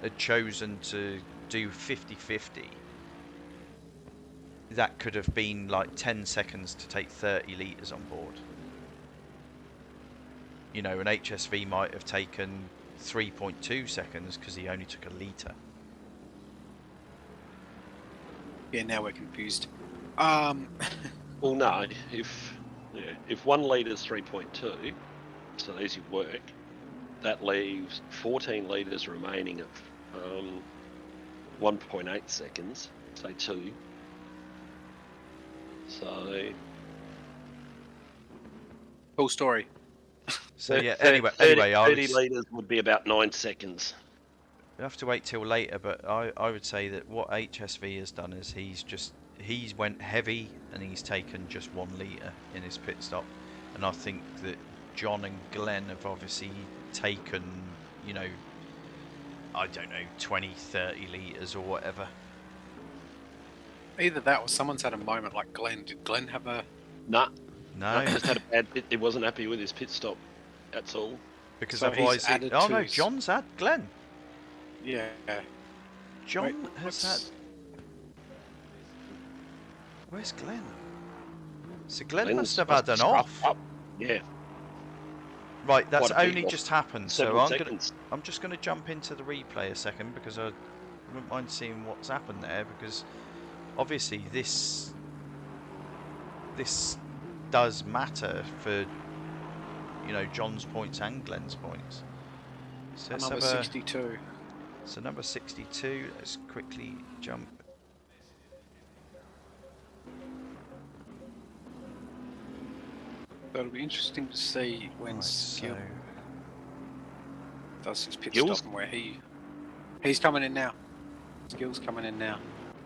had chosen to do 50-50, that could have been like 10 seconds to take 30 litres on board. You know, an HSV might have taken 3.2 seconds because he only took a litre. Yeah, now we're confused. Well, no, if 1 litre is 3.2, so easy work, that leaves 14 litres remaining of 1.8 seconds, say 2. So Cool story. So yeah, anyway, I 30 litres would be about 9 seconds. we have to wait till later, but I would say that what HSV has done is he's went heavy and he's taken just 1 litre in his pit stop, and I think that John and Glenn have obviously taken, you know, I don't know, 20-30 litres or whatever. Either that or someone's had a moment like Glenn. Did Glenn have a... Nah, No, just had a bad pit. He wasn't happy with his pit stop. That's all. because So he's otherwise added oh to no, his- John's had Glenn. Yeah. John Wait, has what's- had. Where's Glenn? So Glenn Glenn's must have had an scuffed off. up. Yeah, Right, that's Quite a big only off. just happened. So several I'm seconds. just gonna jump into the replay a second because I wouldn't mind seeing what's happened there, because obviously this does matter for, you know, John's points and Glenn's points. So let's Number have a, 62. so number 62. Let's quickly jump. So it'll be interesting to see when Right, Skill so does his pit Skills? stop and where he's coming in now. Skill's coming in now.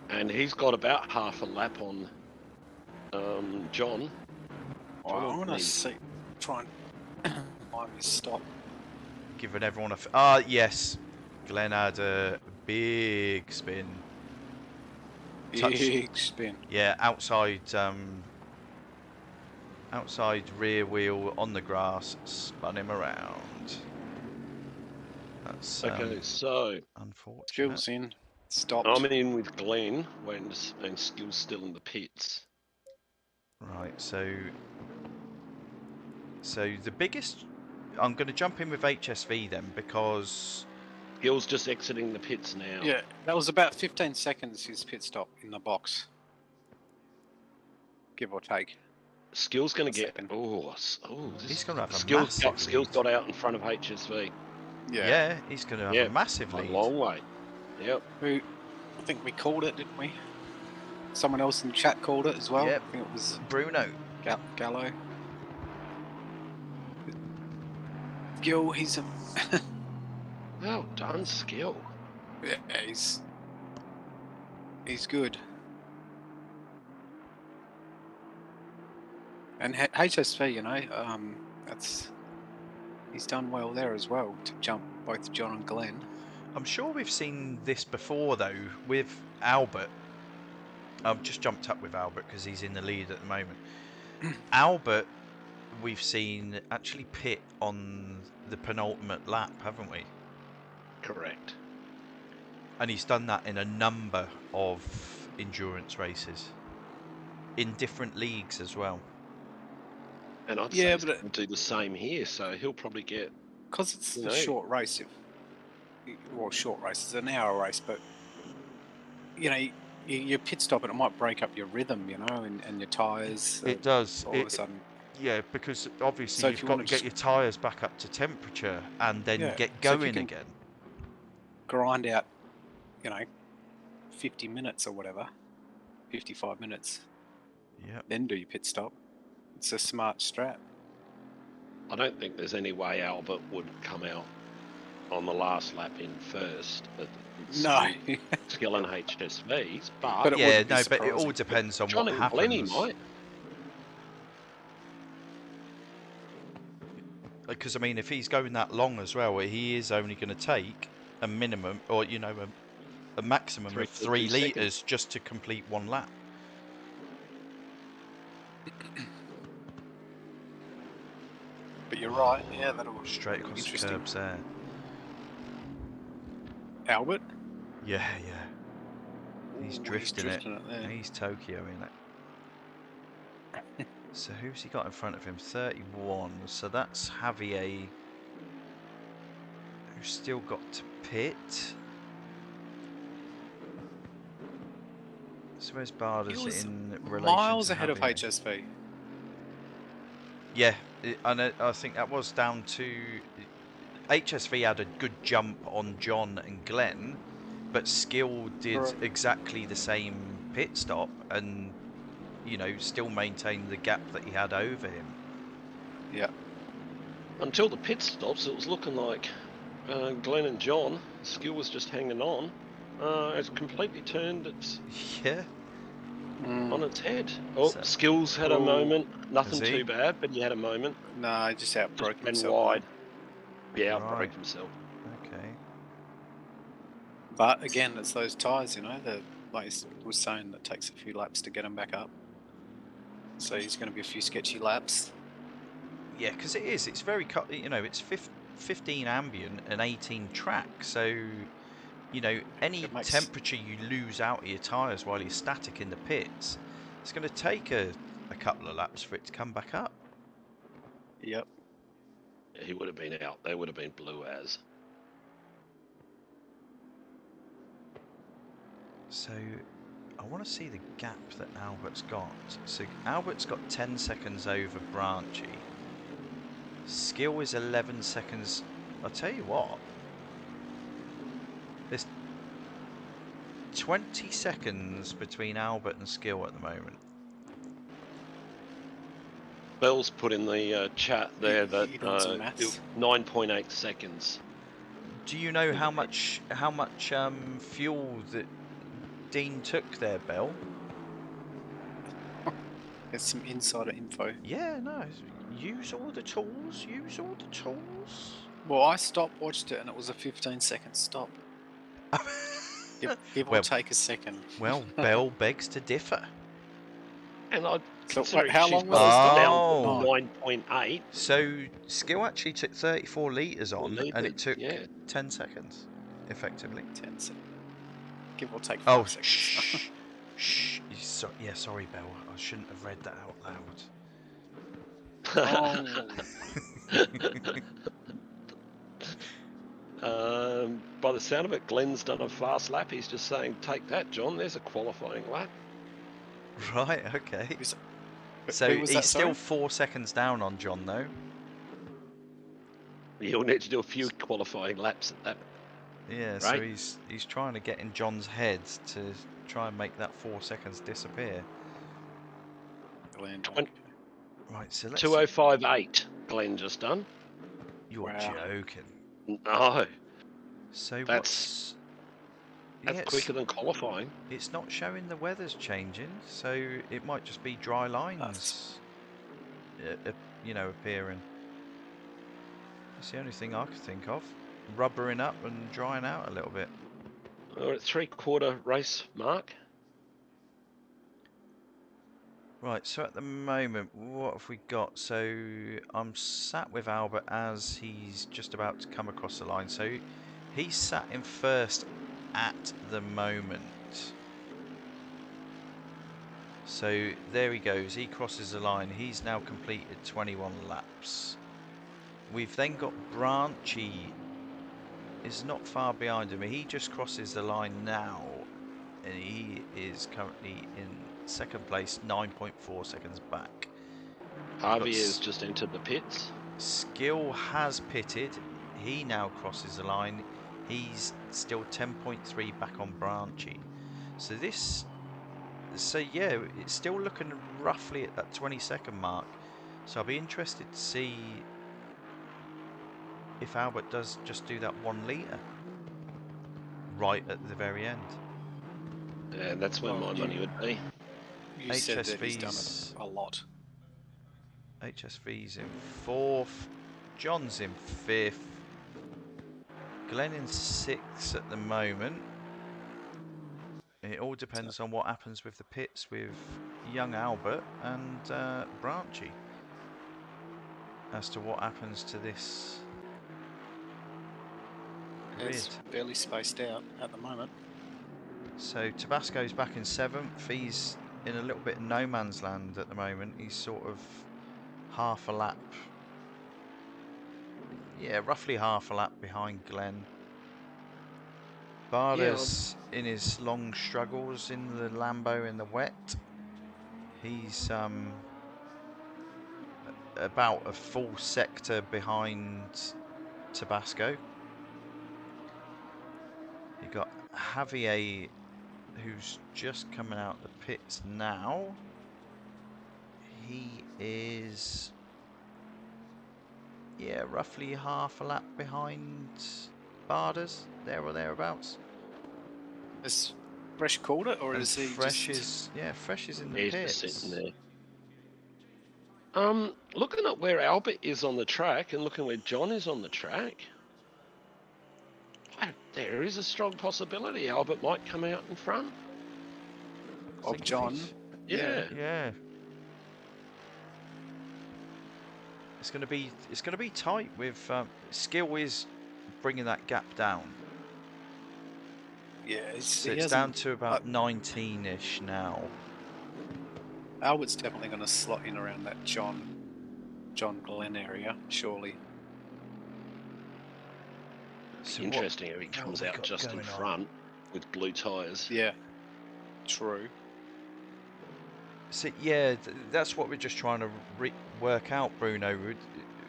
And he's got about half a lap on John. Oh, I want to needs- see. Try and find his stop. giving everyone yes, Glenn had a big spin. Touch- Big spin. Yeah, outside Outside rear wheel on the grass, spun him around. That's Okay, so unfortunate. Skills in. Stopped. I'm in with Glenn and Skill's still in the pits. Right, so the biggest... I'm going to jump in with HSV then, because... Skill's just exiting the pits now. Yeah, that was about 15 seconds his pit stop in the box. Give or take. Skill's going A to get... second. He's going to have a Skill's massive lead. got out in front of HSV. Yeah, he's going to have a massive lead. A long way. Yep. I think we called it, didn't we? Someone else in the chat called it as well. Yep. I think it was Bruno. Gallo. Gil, he's a... Well done, Skill. Yeah, he's good. And HSV, you know, he's done well there as well to jump both John and Glenn. I'm sure we've seen this before though with Albert. I've just jumped up with Albert because he's in the lead at the moment. Albert, we've seen actually pit on the penultimate lap, haven't we? Correct. And he's done that in a number of endurance races in different leagues as well. And I'd say he'll do the same here, so he'll probably get... Because it's a short race. Short race. It's an hour race, but, you know, your pit stop and it might break up your rhythm, you know, and your tyres. It does. All of a sudden. Yeah, because obviously So you've got to get your tyres back up to temperature and then get going again. Grind out, you know, 50 minutes or whatever, 55 minutes. Yeah. Then do your pit stop. It's a smart strat. I don't think there's any way Albert would come out on the last lap in first. No. Skill and HSVs, but but it all depends on John what and happens. Glennie might. Because I mean, if he's going that long as well, he is only going to take a minimum, or you know, a maximum of 3 litres just to complete one lap. But you're right. Yeah, that'll Straight across the curbs there. Albert. Yeah. He's drifting it. There. He's Tokyo in it. So who's he got in front of him? 31. So that's Javier, who's still got to pit. So where's Bardas in relation miles to ahead of Javier? HSV. Yeah, I think that was down to... HSV had a good jump on John and Glenn, but Skill did exactly the same pit stop and, you know, still maintained the gap that he had over him. Yeah. Until the pit stops, it was looking like Glenn and John, Skill was just hanging on. It's completely turned its on its head. Oh, so, Skills had a moment. Nothing too bad, but he had a moment. No, he just outbroke himself. Wide. Yeah, outbroke himself. Okay. But again, it's those tyres, you know, like I was saying, that takes a few laps to get him back up. So he's going to be a few sketchy laps. Yeah, because it's very, you know, it's 15 ambient and 18 track, so... You know, any temperature you lose out of your tyres while you're static in the pits, it's going to take a couple of laps for it to come back up. Yep. Yeah, he would have been out. They would have been blue as. So, I want to see the gap that Albert's got. So, Albert's got 10 seconds over Branchy. Skill is 11 seconds. I'll tell you what. There's 20 seconds between Albert and Skill at the moment. Bell's put in the chat there that 9.8 seconds. Do you know how much fuel that Dean took there, Bell? There's some insider info. Yeah, no. Use all the tools. Use all the tools. Well, I watched it, and it was a 15-second stop. It will take a second. Well, Bell begs to differ. And I So, consider how she's long was got this us done? down Oh. to 9.8. So Skill actually took 34 litres on, Well, he and did, it took yeah. 10 seconds, effectively. 10 seconds. Give or take 5 Oh, seconds. shh, shh. Yeah, sorry, Belle. I shouldn't have read that out loud. By the sound of it, Glenn's done a fast lap. He's just saying, take that, John. There's a qualifying lap. Right, okay. Who's- So who was he's that, still sorry? 4 seconds down on John, though. He'll need to do a few qualifying laps at that. Yeah, Right. so he's trying to get in John's head to try and make that 4 seconds disappear. Glenn, Twen- Right, so let's... 2:05.8, Glenn just done. You're Wow. joking. No, So that's yes, quicker than qualifying. it's not showing the weather's changing, so it might just be dry lines, appearing. That's the only thing I could think of. Rubbering up and drying out a little bit. We're at 3/4 race mark. Right, so at the moment, what have we got? So I'm sat with Albert as he's just about to come across the line. So he's sat in first at the moment. So there he goes, he crosses the line. He's now completed 21 laps. We've then got Branchy is not far behind him. He just crosses the line now, and he is currently in second place, 9.4 seconds back. Harvey has just entered the pits. Skill has pitted. He now crosses the line. He's still 10.3 back on Branchy. So yeah, it's still looking roughly at that 20-second mark. So I'll be interested to see if Albert does just do that 1 litre right at the very end. And that's where my money would be. You said that he's done HSV's it a lot. HSV's in 4th, John's in 5th, Glenn in 6th at the moment. It all depends on what happens with the pits with young Albert and Branchy as to what happens to this grid. It's fairly spaced out at the moment. So Tabasco's back in 7th. He's in a little bit of no man's land at the moment. He's sort of half a lap. Yeah, roughly half a lap behind Glenn. Barda's in his long struggles in the Lambo in the wet. He's about a full sector behind Tabasco. You got Javier, who's just coming out the pits now. He is, yeah, roughly half a lap behind Barda's, there or thereabouts. Is Fresh called it, or And is he Fresh just... is, yeah, Fresh is in the He's pits. just sitting there. Looking at where Albert is on the track and looking where John is on the track, there is a strong possibility Albert might come out in front. of John? Yeah. Yeah. It's going to be tight with Skill is bringing that gap down. Yeah, So it's down to about 19-ish now. Albert's definitely going to slot in around that John Glenn area, surely. So Interesting if he comes out just in front with blue tyres. Yeah, true. So yeah, that's what we're just trying to work out, Bruno.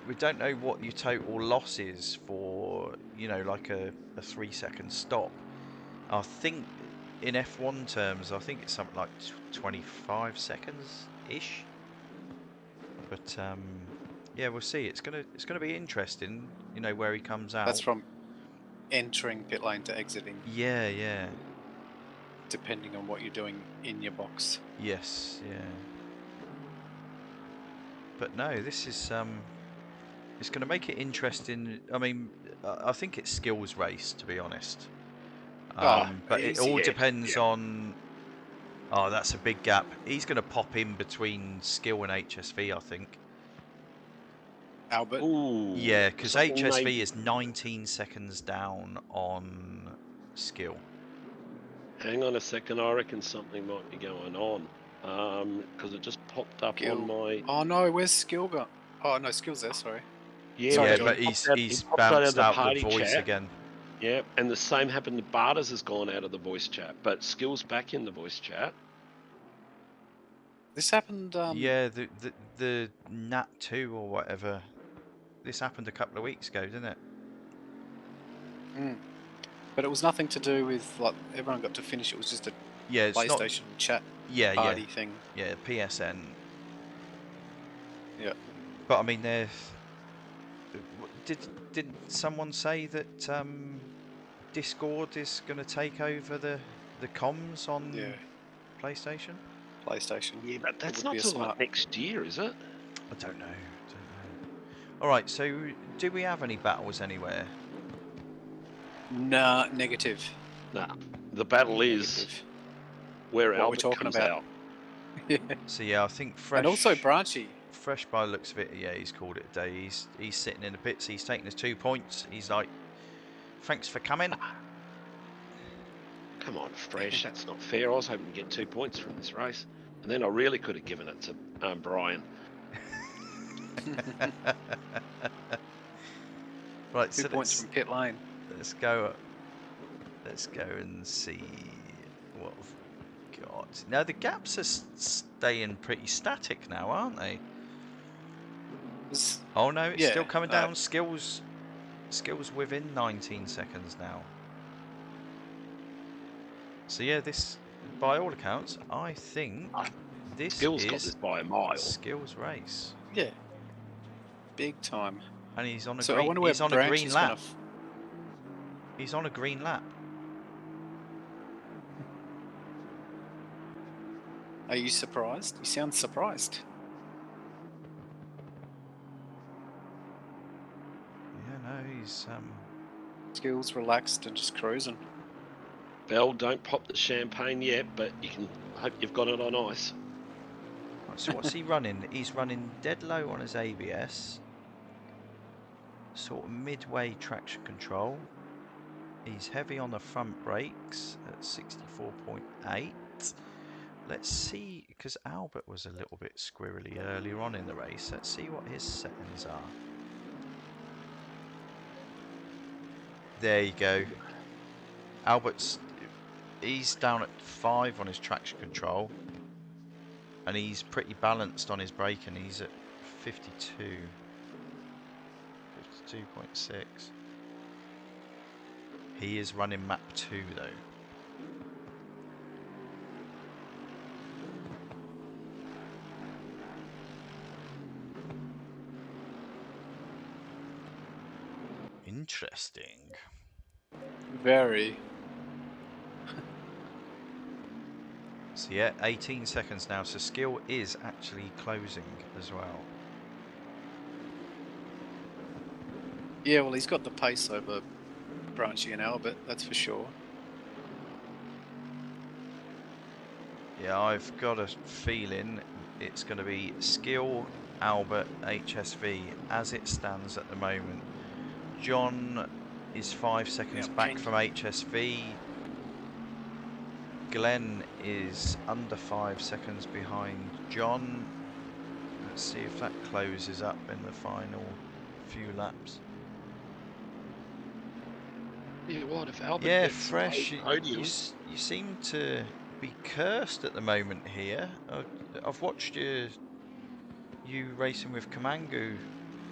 We don't know what your total loss is for, like a 3-second stop. I think in F1 terms, I think it's something like 25 seconds-ish. But yeah, we'll see. It's gonna be interesting, where he comes out. That's from entering pit lane to exiting. Yeah, yeah. Depending on what you're doing in your box. Yes, yeah. But no, this is it's going to make it interesting. I mean, I think it's skills race, to be honest. But it all depends on Oh, that's a big gap. He's going to pop in between Skill and HSV, I think. Albert. Ooh. Yeah, because something HSV may- is 19 seconds down on Skill. Hang on a second. I reckon something might be going on. Because it just popped up Skill. on my. Oh no, where's Skill got? Oh no, Skill's there. Sorry. Yeah, Sorry, Yeah, John. but he he's popped out of bounced the out the party voice chat. again. Yeah, and the same happened to Barters has gone out of the voice chat, but Skill's back in the voice chat. This happened. Yeah, the Nat 2 or whatever. This happened a couple of weeks ago, didn't it? But it was nothing to do with like everyone got to finish. It was just a Yeah, it's not. PlayStation chat Yeah, party thing. yeah, PSN. Yeah. But I mean, did someone say that Discord is going to take over the comms on Yeah. PlayStation? PlayStation. Yeah, but that's would not be a till smart- like next year, is it? I don't know. All right, so do we have any battles anywhere? Nah, negative. Nah. The battle is Negative. where What we're Albert talking comes about. out. So yeah, I think Fresh. And also Branchy. Fresh by the looks of it, yeah, he's called it a day. He's sitting in the pits. He's taking his 2 points. He's like, thanks for coming. Come on, Fresh. That's not fair. I was hoping to get 2 points from this race, and then I really could have given it to Brian. Right, 2 so points from pit lane. let's go. Let's go and see what we've got. Now the gaps are staying pretty static now, aren't they? Oh no, it's still coming down. Skills within 19 seconds now. So yeah, this, by all accounts, I think this Skill's is got this by a mile. Skills race, Yeah. Big time. and he's on a So I green. wonder where He's on a Branch green is lap. gonna He's on a green lap. Are you surprised? You sound surprised. Yeah, no, he's Skills relaxed and just cruising. Bell, don't pop the champagne yet, but you can hope you've got it on ice. Right, so what's he running? He's running dead low on his ABS. Sort of midway traction control. He's heavy on the front brakes at 64.8. Let's see, because Albert was a little bit squirrely earlier on in the race. Let's see what his settings are. There you go. Albert's, he's down at 5 on his traction control. And he's pretty balanced on his braking. He's at 52. 52.6. He is running map 2 though. Interesting. Very. So yeah, 18 seconds now. So Skill is actually closing as well. Yeah, well, he's got the pace over Branchy and Albert, that's for sure. Yeah, I've got a feeling it's going to be Skill, Albert, HSV as it stands at the moment. John is 5 seconds back from HSV. Glenn is under 5 seconds behind John. Let's see if that closes up in the final few laps. Yeah, what if Albert Yeah, gets Fresh, podium? you seem to be cursed at the moment here. I've watched you racing with Kamangu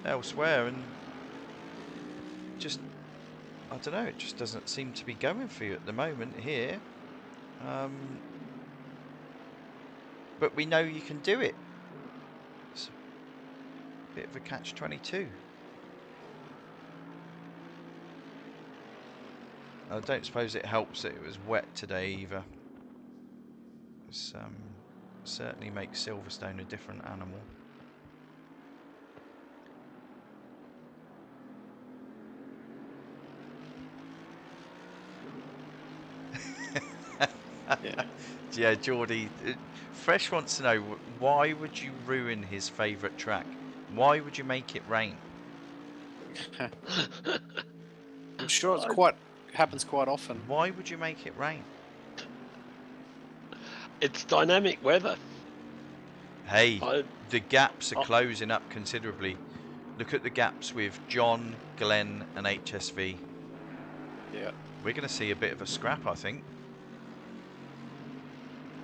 elsewhere, and just, I don't know, it just doesn't seem to be going for you at the moment here. But we know you can do it. It's a bit of a catch-22. I don't suppose it helps that it was wet today either. It's, certainly makes Silverstone a different animal. Yeah, Geordie. Fresh wants to know, why would you ruin his favourite track? Why would you make it rain? I'm sure it's happens quite often. Why would you make it rain? It's dynamic weather. Hey, I- the gaps are closing up considerably. Look at the gaps with John, Glenn, and HSV. Yeah. We're going to see a bit of a scrap, I think.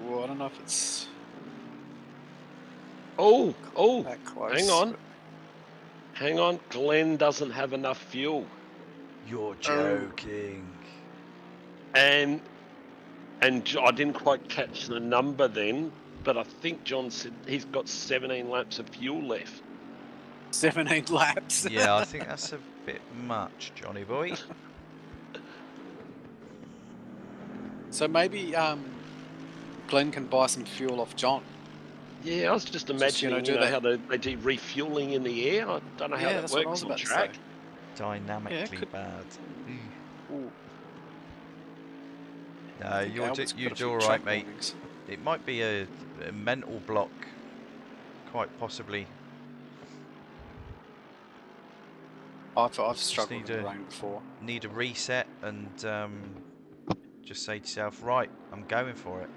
Well, I don't know if it's Oh, that close. hang on. Glenn doesn't have enough fuel, You're joking. and I didn't quite catch the number then, but I think John said he's got 17 laps of fuel left. 17 laps. Yeah, I think that's a bit much, Johnny boy. So maybe Glenn can buy some fuel off John. Yeah, I was just imagining, how they do refueling in the air. I don't know how that that's what I works was on about to track. say. Dynamically bad. Ooh. No, I think you're Albert's got a all few right, track mate. warnings. It might be a mental block, quite possibly. I've struggled need in the a- rain before. Need a reset and just say to yourself, right, I'm going for it.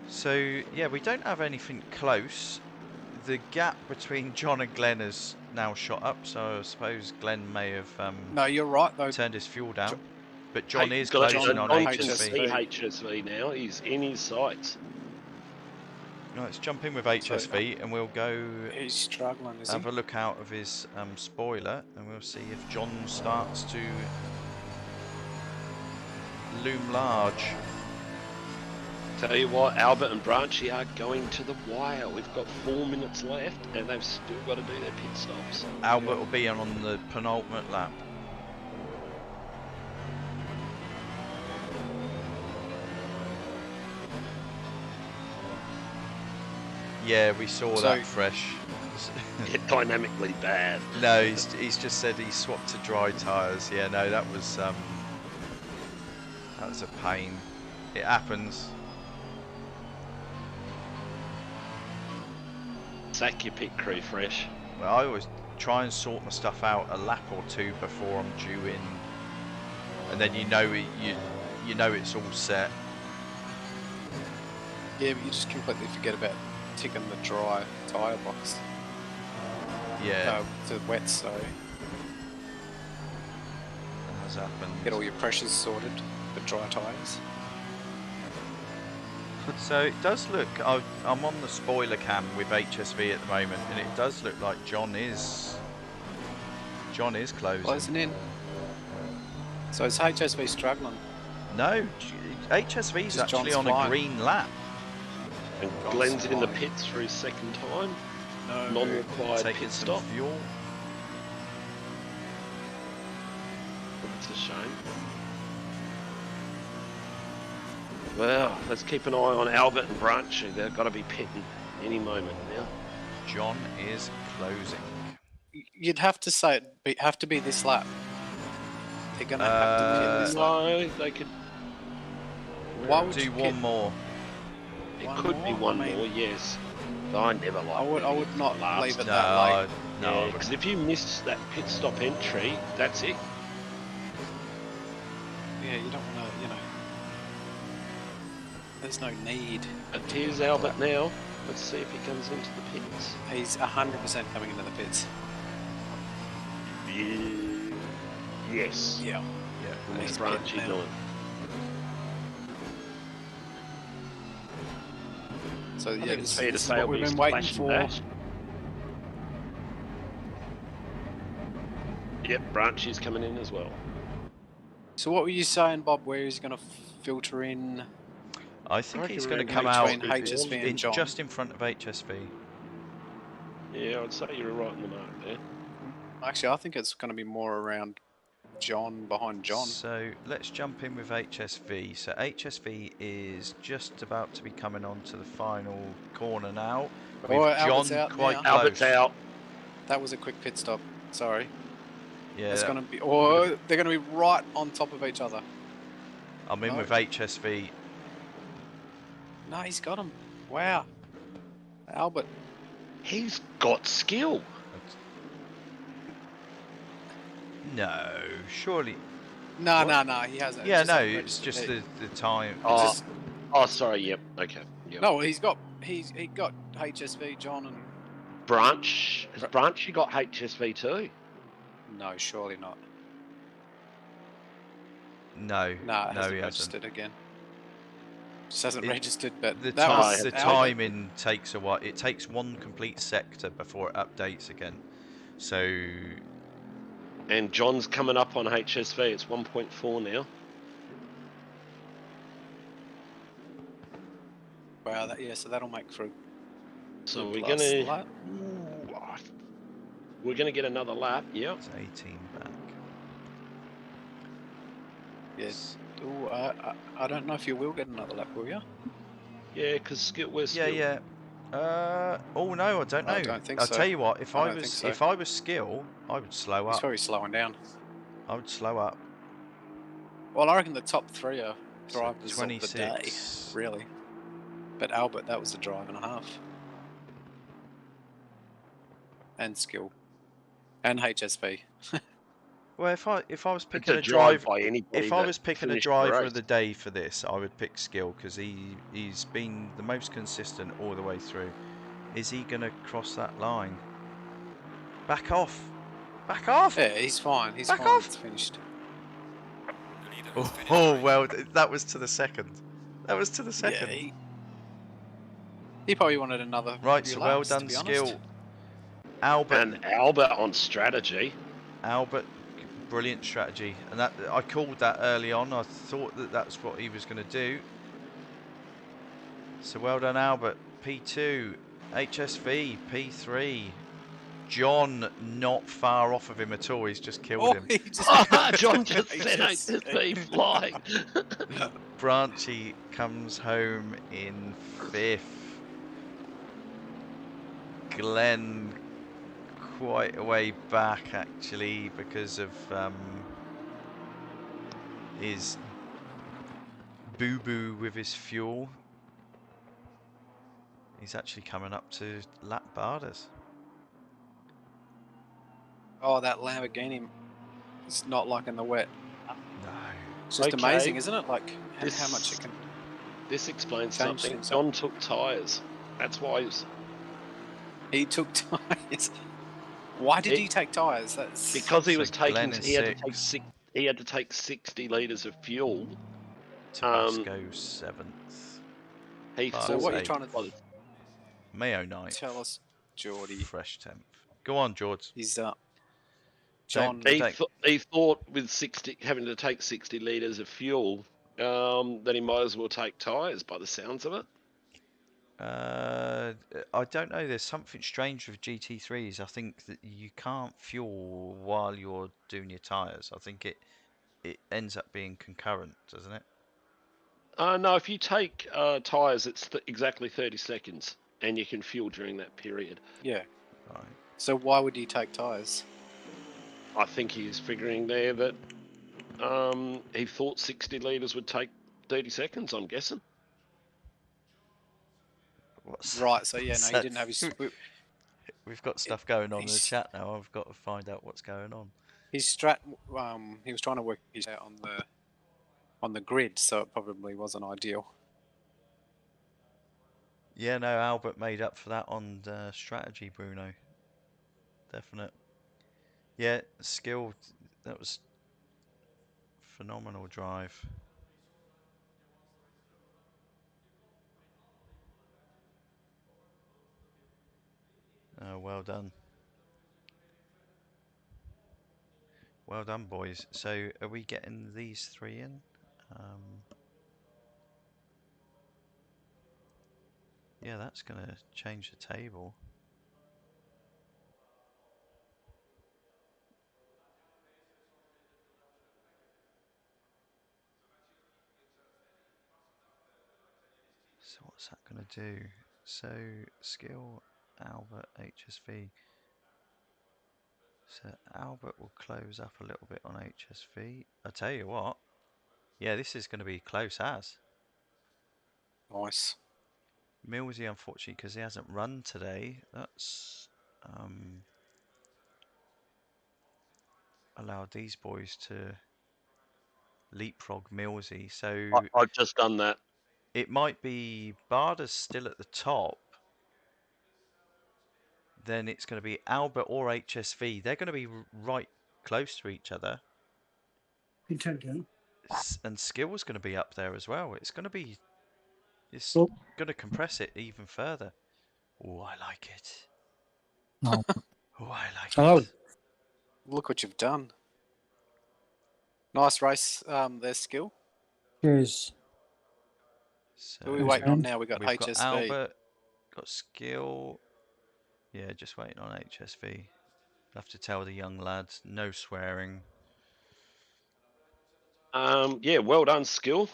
So, yeah, we don't have anything close. The gap between John and Glenn has now shot up, so I suppose Glenn may have No, you're right though. turned his fuel down. But John John is got closing on John HSV. can see HSV now. He's in his sights. Right, let's jump in with HSV and we'll go He's struggling, is he? have a look out of his spoiler and we'll see if John starts to loom large. Tell you what, Albert and Branchy are going to the wire. We've got 4 minutes left, and they've still got to do their pit stops. Albert will be on the penultimate lap. Yeah, we saw that fresh. Yeah, dynamically bad. No, he's just said he swapped to dry tyres. Yeah, no, that was a pain. It happens. Sack your pit crew, Fresh. Well, I always try and sort my stuff out a lap or two before I'm due in, and then you know it's all set. Yeah, but you just completely forget about ticking the dry tyre box. Yeah, No, the wet, sorry. that has happened. Get all your pressures sorted for dry tyres. So it does look. I'm on the spoiler cam with HSV at the moment, and it does look like John is closing. Closing in. So is HSV struggling? No, HSV's Just actually John's on flying. a green lap. And Glenn's in the pits for his second time. No. Non-required Taking pit some stop. fuel. That's a shame. Well, let's keep an eye on Albert and Branchy. They've got to be pitting any moment now. John is closing. You'd have to say have to be this lap. They're gonna have to pit this lap. No, they could. Why would Do you one pit? more. It One could be more? one I mean- more, yes. But I never like. I would not last. leave it No, that late. no. Because if you miss that pit stop entry, that's it. Yeah, you don't want to, There's no need. And here's Albert now. Let's see if he comes into the pits. He's 100% coming into the pits. Yes. Yeah. Yeah. What's He's Branchy pitting now. doing? So I yeah, think it's this, fair to this is say what it'll we've be been waiting splash and for. dash. Yep, Branchy's coming in as well. So what were you saying, Bob? Where he's going to filter in? I think reckon he's going to around come out between HSV and John. just in front of HSV. Yeah, I'd say you're right in the mark there. Actually, I think it's going to be more around John, behind John. So let's jump in with HSV. So HSV is just about to be coming on to the final corner now. With Oh, Albert's John out quite now. close. Albert's out. That was a quick pit stop. Sorry. Yeah, It's going to be, or they're going to be right on top of each other. I'm in No. with HSV. No, he's got him. Wow. Albert. He's got skill. No, surely. No, What? no, he hasn't. Yeah, just no, hasn't it's registered. just the time. Oh, just- oh, sorry. Yep. Okay. Yep. No, he got HSV, John, and Branch. Has Branchy got HSV too? no, surely not. No, No, it no, hasn't he hasn't. registered again. Just hasn't It- registered, but The, that was the Albert. timing takes a while. It takes one complete sector before it updates again. So And John's coming up on HSV. It's 1.4 now. Wow, so that'll make for a So good we're last gonna. lap. Ooh, we're gonna get another lap. Yep. it's 18 back. Yes. Ooh, I don't know if you will get another lap, will you? Yeah, because we're Yeah, still. yeah. Oh no, I don't know. I don't think I'll so. tell you what. If I I don't think was so. if I was skill, I would slow He's up. probably slowing down. I would slow up. Well, I reckon the top three are So drivers of the day, 26. really. But Albert, that was a drive and a half. And skill. And HSV. Well, if I was It's picking a a drive drive, by anybody. if I that was picking a finished the driver race. of the day for this, I would pick skill because he's been the most consistent all the way through. Is he gonna cross that line? Back off! Back off! Yeah, he's fine. He's Back fine. off! It's finished. The leader has Oh, finished oh race. well, that was to the second. That was to the second. Yeah, he probably wanted another Right, few so laps, well to done, be skill. honest. Albert, And Albert on strategy. Albert, brilliant strategy, and that I called that early on. I thought that that's what he was going to do. So well done, Albert. P2, HSV, P3. John not far off of him at all. He's just killed him. He just John just said HSV flying. Branchy comes home in 5th. Glenn quite a way back actually because of his boo-boo with his fuel. He's actually coming up to lap Bardas. Oh, that Lamborghini is not like in the wet. No. It's just Okay. amazing, isn't it? Like how This- much it can. This explains Change something. things John took tyres. That's why. He took tyres. Why did he take tyres? That's Because he So was taking. Glenn is He had to take 6th. He had to take 60 litres of fuel. Tabasco 7th. He So so. thought. What are you trying to Mayo 9th. tell us, Geordie? Fresh 10th. Go on, Jords. He's John. Don't- He thought with 60 having to take 60 litres of fuel, that he might as well take tyres. By the sounds of it. I don't know. There's something strange with GT3s. I think that you can't fuel while you're doing your tyres. I think it ends up being concurrent, doesn't it? No, if you take tyres, it's exactly 30 seconds, and you can fuel during that period. Yeah. Right. So why would he take tyres? I think he's figuring there that he thought 60 litres would take 30 seconds, I'm guessing. What's Right. So yeah, no, So- he didn't have his. We've got stuff going on in the He's- chat now. I've got to find out what's going on. His he was trying to work his out on the grid, so it probably wasn't ideal. Yeah, no, Albert made up for that on strategy, Bruno. Definite. Yeah, skill. That was phenomenal drive. Well done. Well done, boys. So, are we getting these 3 in? Yeah, that's going to change the table. So what's that going to do? So skill, Albert, HSV. So Albert will close up a little bit on HSV. I tell you what, Yeah, this is going to be close as. Nice. Millsy, unfortunately, because he hasn't run today, that's allowed these boys to leapfrog Millsy. So I've just done that. it might be Barda's still at the top. Then it's going to be Albert or HSV. They're going to be right close to each other. You turned down. And Skill's going to be up there as well. It's going to be... It's Oh. going to compress it even further. Oh, I like it. No. Oh, I like Hello. it. Look what you've done. Nice race. There's Skill. Cheers. So Who are we waiting on now? We've got got HSV. Albert, got Skill. Yeah, just waiting on HSV. I'll have to tell the young lads, no swearing. Yeah, well done, Skill.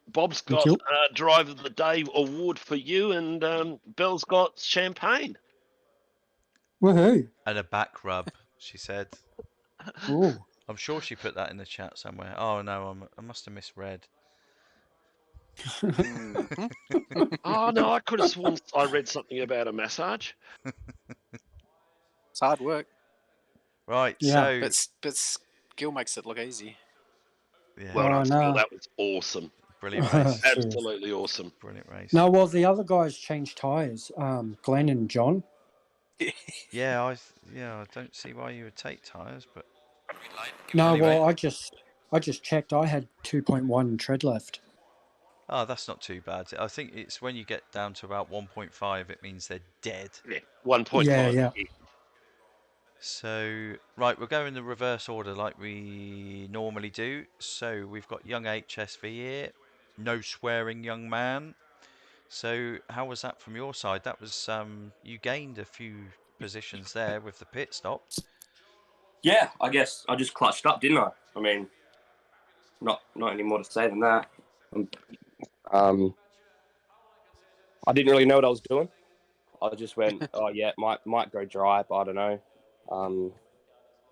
Bob's Thank got you. Driver of the Day award for you, and Belle's got champagne. Woohoo. And a back rub, she said. Ooh. I'm sure she put that in the chat somewhere. Oh no, I must have misread. Mhm. Oh no, I could have sworn I read something about a massage. It's hard work, Right, Yeah. so but Skill makes it look easy. yeah, Well done, Skill. no. That was awesome. brilliant race. Cheers. Absolutely awesome. Brilliant race. No, well, the other guys changed tyres. Glenn and John. Yeah, I don't see why you would take tyres, but Green light. No, Anyway. well, I just checked. I had 2.1 tread left. oh, that's not too bad. I think it's when you get down to about 1.5, it means they're dead. Yeah, 1.5. Yeah. So, right, we'll go in the reverse order like we normally do. So, we've got young HSV here. No swearing, young man. So, how was that from your side? That was, you gained a few positions there with the pit stop. Yeah, I guess I just clutched up, didn't I? I mean, not any more to say than that. I didn't really know what I was doing. I just went, oh yeah, might go dry, but I don't know.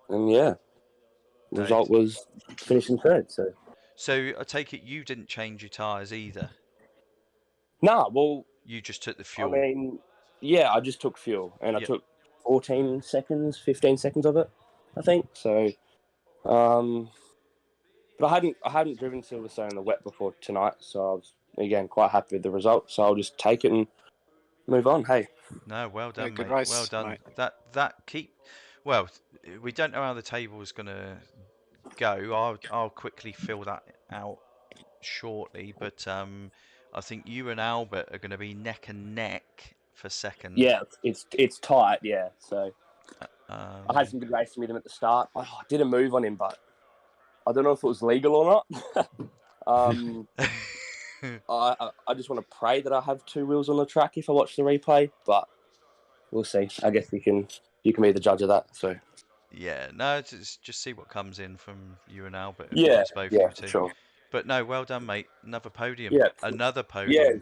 And yeah, the result was finishing third. So, I take it you didn't change your tyres either. Nah, well, You just took the fuel. I mean, yeah, I just took fuel, and Yep. I took 14 seconds, 15 seconds of it, I think. So, but I hadn't driven Silverstone in the wet before tonight, so I was again quite happy with the result. So I'll just take it and move on. Hey. No, well done, good mate. race, well done. mate. Well, we don't know how the table is going to go. I'll quickly fill that out shortly, but I think you and Albert are going to be neck and neck for second. Yeah, it's tight. Yeah, so I had Um, some good racing with him at the start. I did a move on him, but I don't know if it was legal or not. I just want to pray that I have two wheels on the track if I watch the replay, but we'll see. I guess you can be the judge of that. So yeah, no, just see what comes in from you and Albert. yeah, Both yeah, of you two. sure. But no, well done, mate. Another podium. Yeah, Another yeah. podium.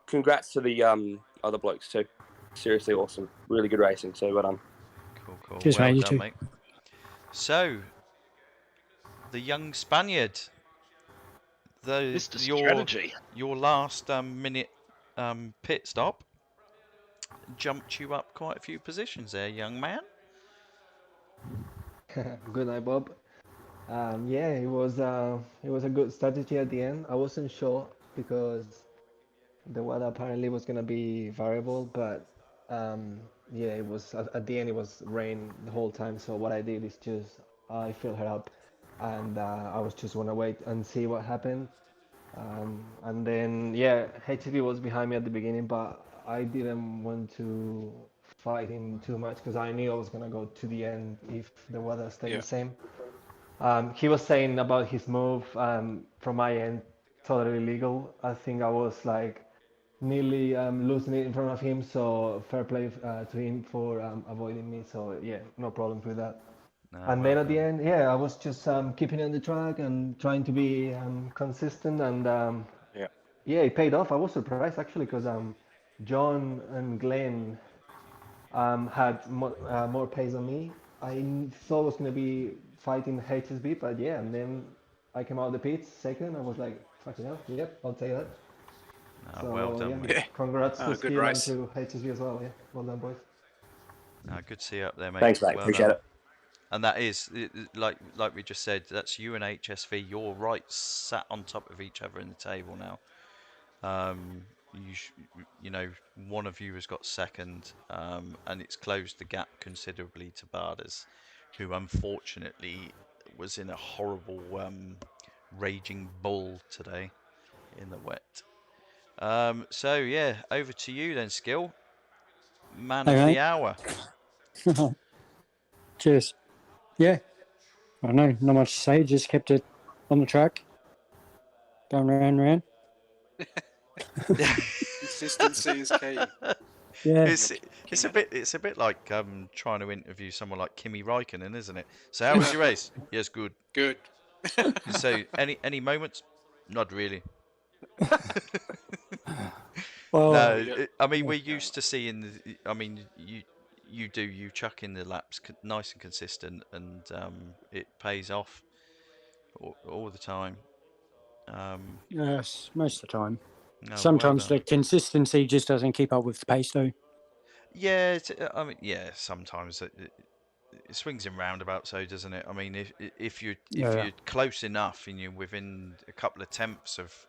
Congrats to the other blokes too. Seriously awesome. Really good racing. So well done. Cool. Cheers, well mate, you done, too. mate. So, the young Spaniard. Mr. Strategy. Your last minute pit stop jumped you up quite a few positions there, young man. Good night, Bob. Yeah, it was a good strategy at the end. I wasn't sure because the weather apparently was gonna be variable, but yeah, it was at the end it was rain the whole time. So what I did is just I filled her up, and I was just gonna wait and see what happened. And then yeah, HTV was behind me at the beginning, but I didn't want to fight him too much because I knew I was gonna go to the end if the weather stayed Yeah. the same. He was saying about his move from my end, totally legal. I think I was like nearly losing it in front of him, so fair play to him for avoiding me. So yeah, no problems with that. No, And well then at the done. end, yeah, I was just keeping on the track and trying to be consistent, and yeah, it paid off. I was surprised actually because John and Glenn had more pace than me. I thought I was going to be fighting HSB, but yeah, and then I came out of the pits second. I was like, fucking hell, yep, I'll take that. No, So well done, yeah, mate. Yeah. congrats to Good Skill and race. to HSV as well. Yeah, well done, boys. No, good to see you up there, mate. Thanks, mate. Well Appreciate done. it. And that is like we just said. That's you and HSV. You're right, sat on top of each other in the table now. You know, one of you has got second, and it's closed the gap considerably to Bardas, who unfortunately was in a horrible raging bull today in the wet. So yeah, over to you then, Skill, man Hey, of the mate. hour. Cheers. Yeah, I don't know, not much to say. Just kept it on the track, going round and round. Consistency is key. Yeah. It's a bit like trying to interview someone like Kimi Räikkönen, isn't it? So how was your race? Yes, good. Good. So any moments? Not really. Well, No, Yeah. I mean we're used to seeing. I mean you chuck in the laps nice and consistent, and it pays off all the time. yes, most of the time. No, well Sometimes done. the consistency just doesn't keep up with the pace, though. Yeah, I mean, yeah, sometimes it swings in roundabouts, so doesn't it? I mean, if Yeah. you're close enough and you're within a couple of tenths of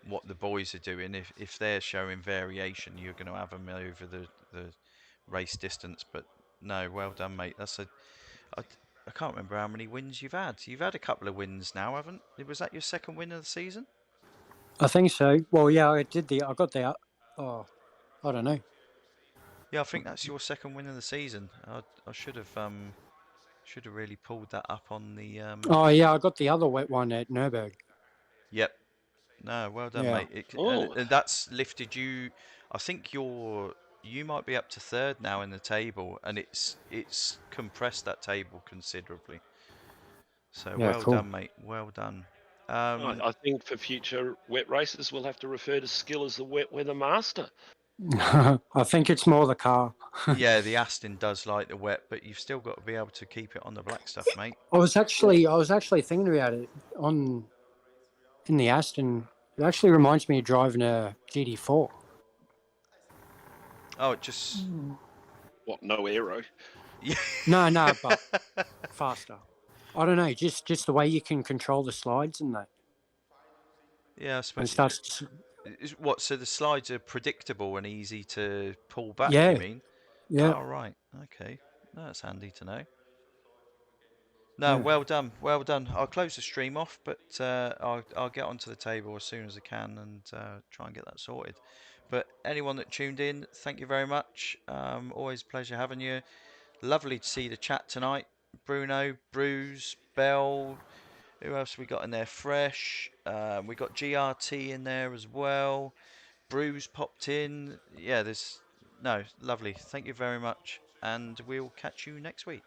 what the boys are doing, if they're showing variation, you're going to have them over the race distance. But no, well done, mate. I can't remember how many wins you've had. You've had a couple of wins now, haven't? Was that your second win of the season? I think so. Well, yeah, I got the. Oh, I don't know. Yeah, I think that's your second win of the season. I should have really pulled that up on the. Oh, yeah, I got the other wet one at Nürburgring. Yep. No, well done, Yeah. mate. Oh. And that's lifted you. I think you might be up to third now in the table, and it's compressed that table considerably. So Yeah, well cool. done, mate. Well done. I think for future wet races, we'll have to refer to Skill as the wet weather master. I think it's more the car. Yeah, the Aston does like the wet, but you've still got to be able to keep it on the black stuff, mate. I was actually thinking about it in the Aston. It actually reminds me of driving a GT4. Oh, it just What, no aero? yeah. No, but faster. I don't know, just the way you can control the slides and that, Yeah, I and suppose. starts. What? So the slides are predictable and easy to pull back. Yeah, You mean? yeah, Oh, right. Okay. No, that's handy to know. No, yeah. well done, well done. I'll close the stream off, but I'll get onto the table as soon as I can and try and get that sorted. But anyone that tuned in, thank you very much. Always a pleasure having you. Lovely to see the chat tonight. Bruno, Bruce, Bell. Who else we got in there? Fresh. We got GRT in there as well. Bruce popped in. Yeah, lovely. Thank you very much, and we'll catch you next week.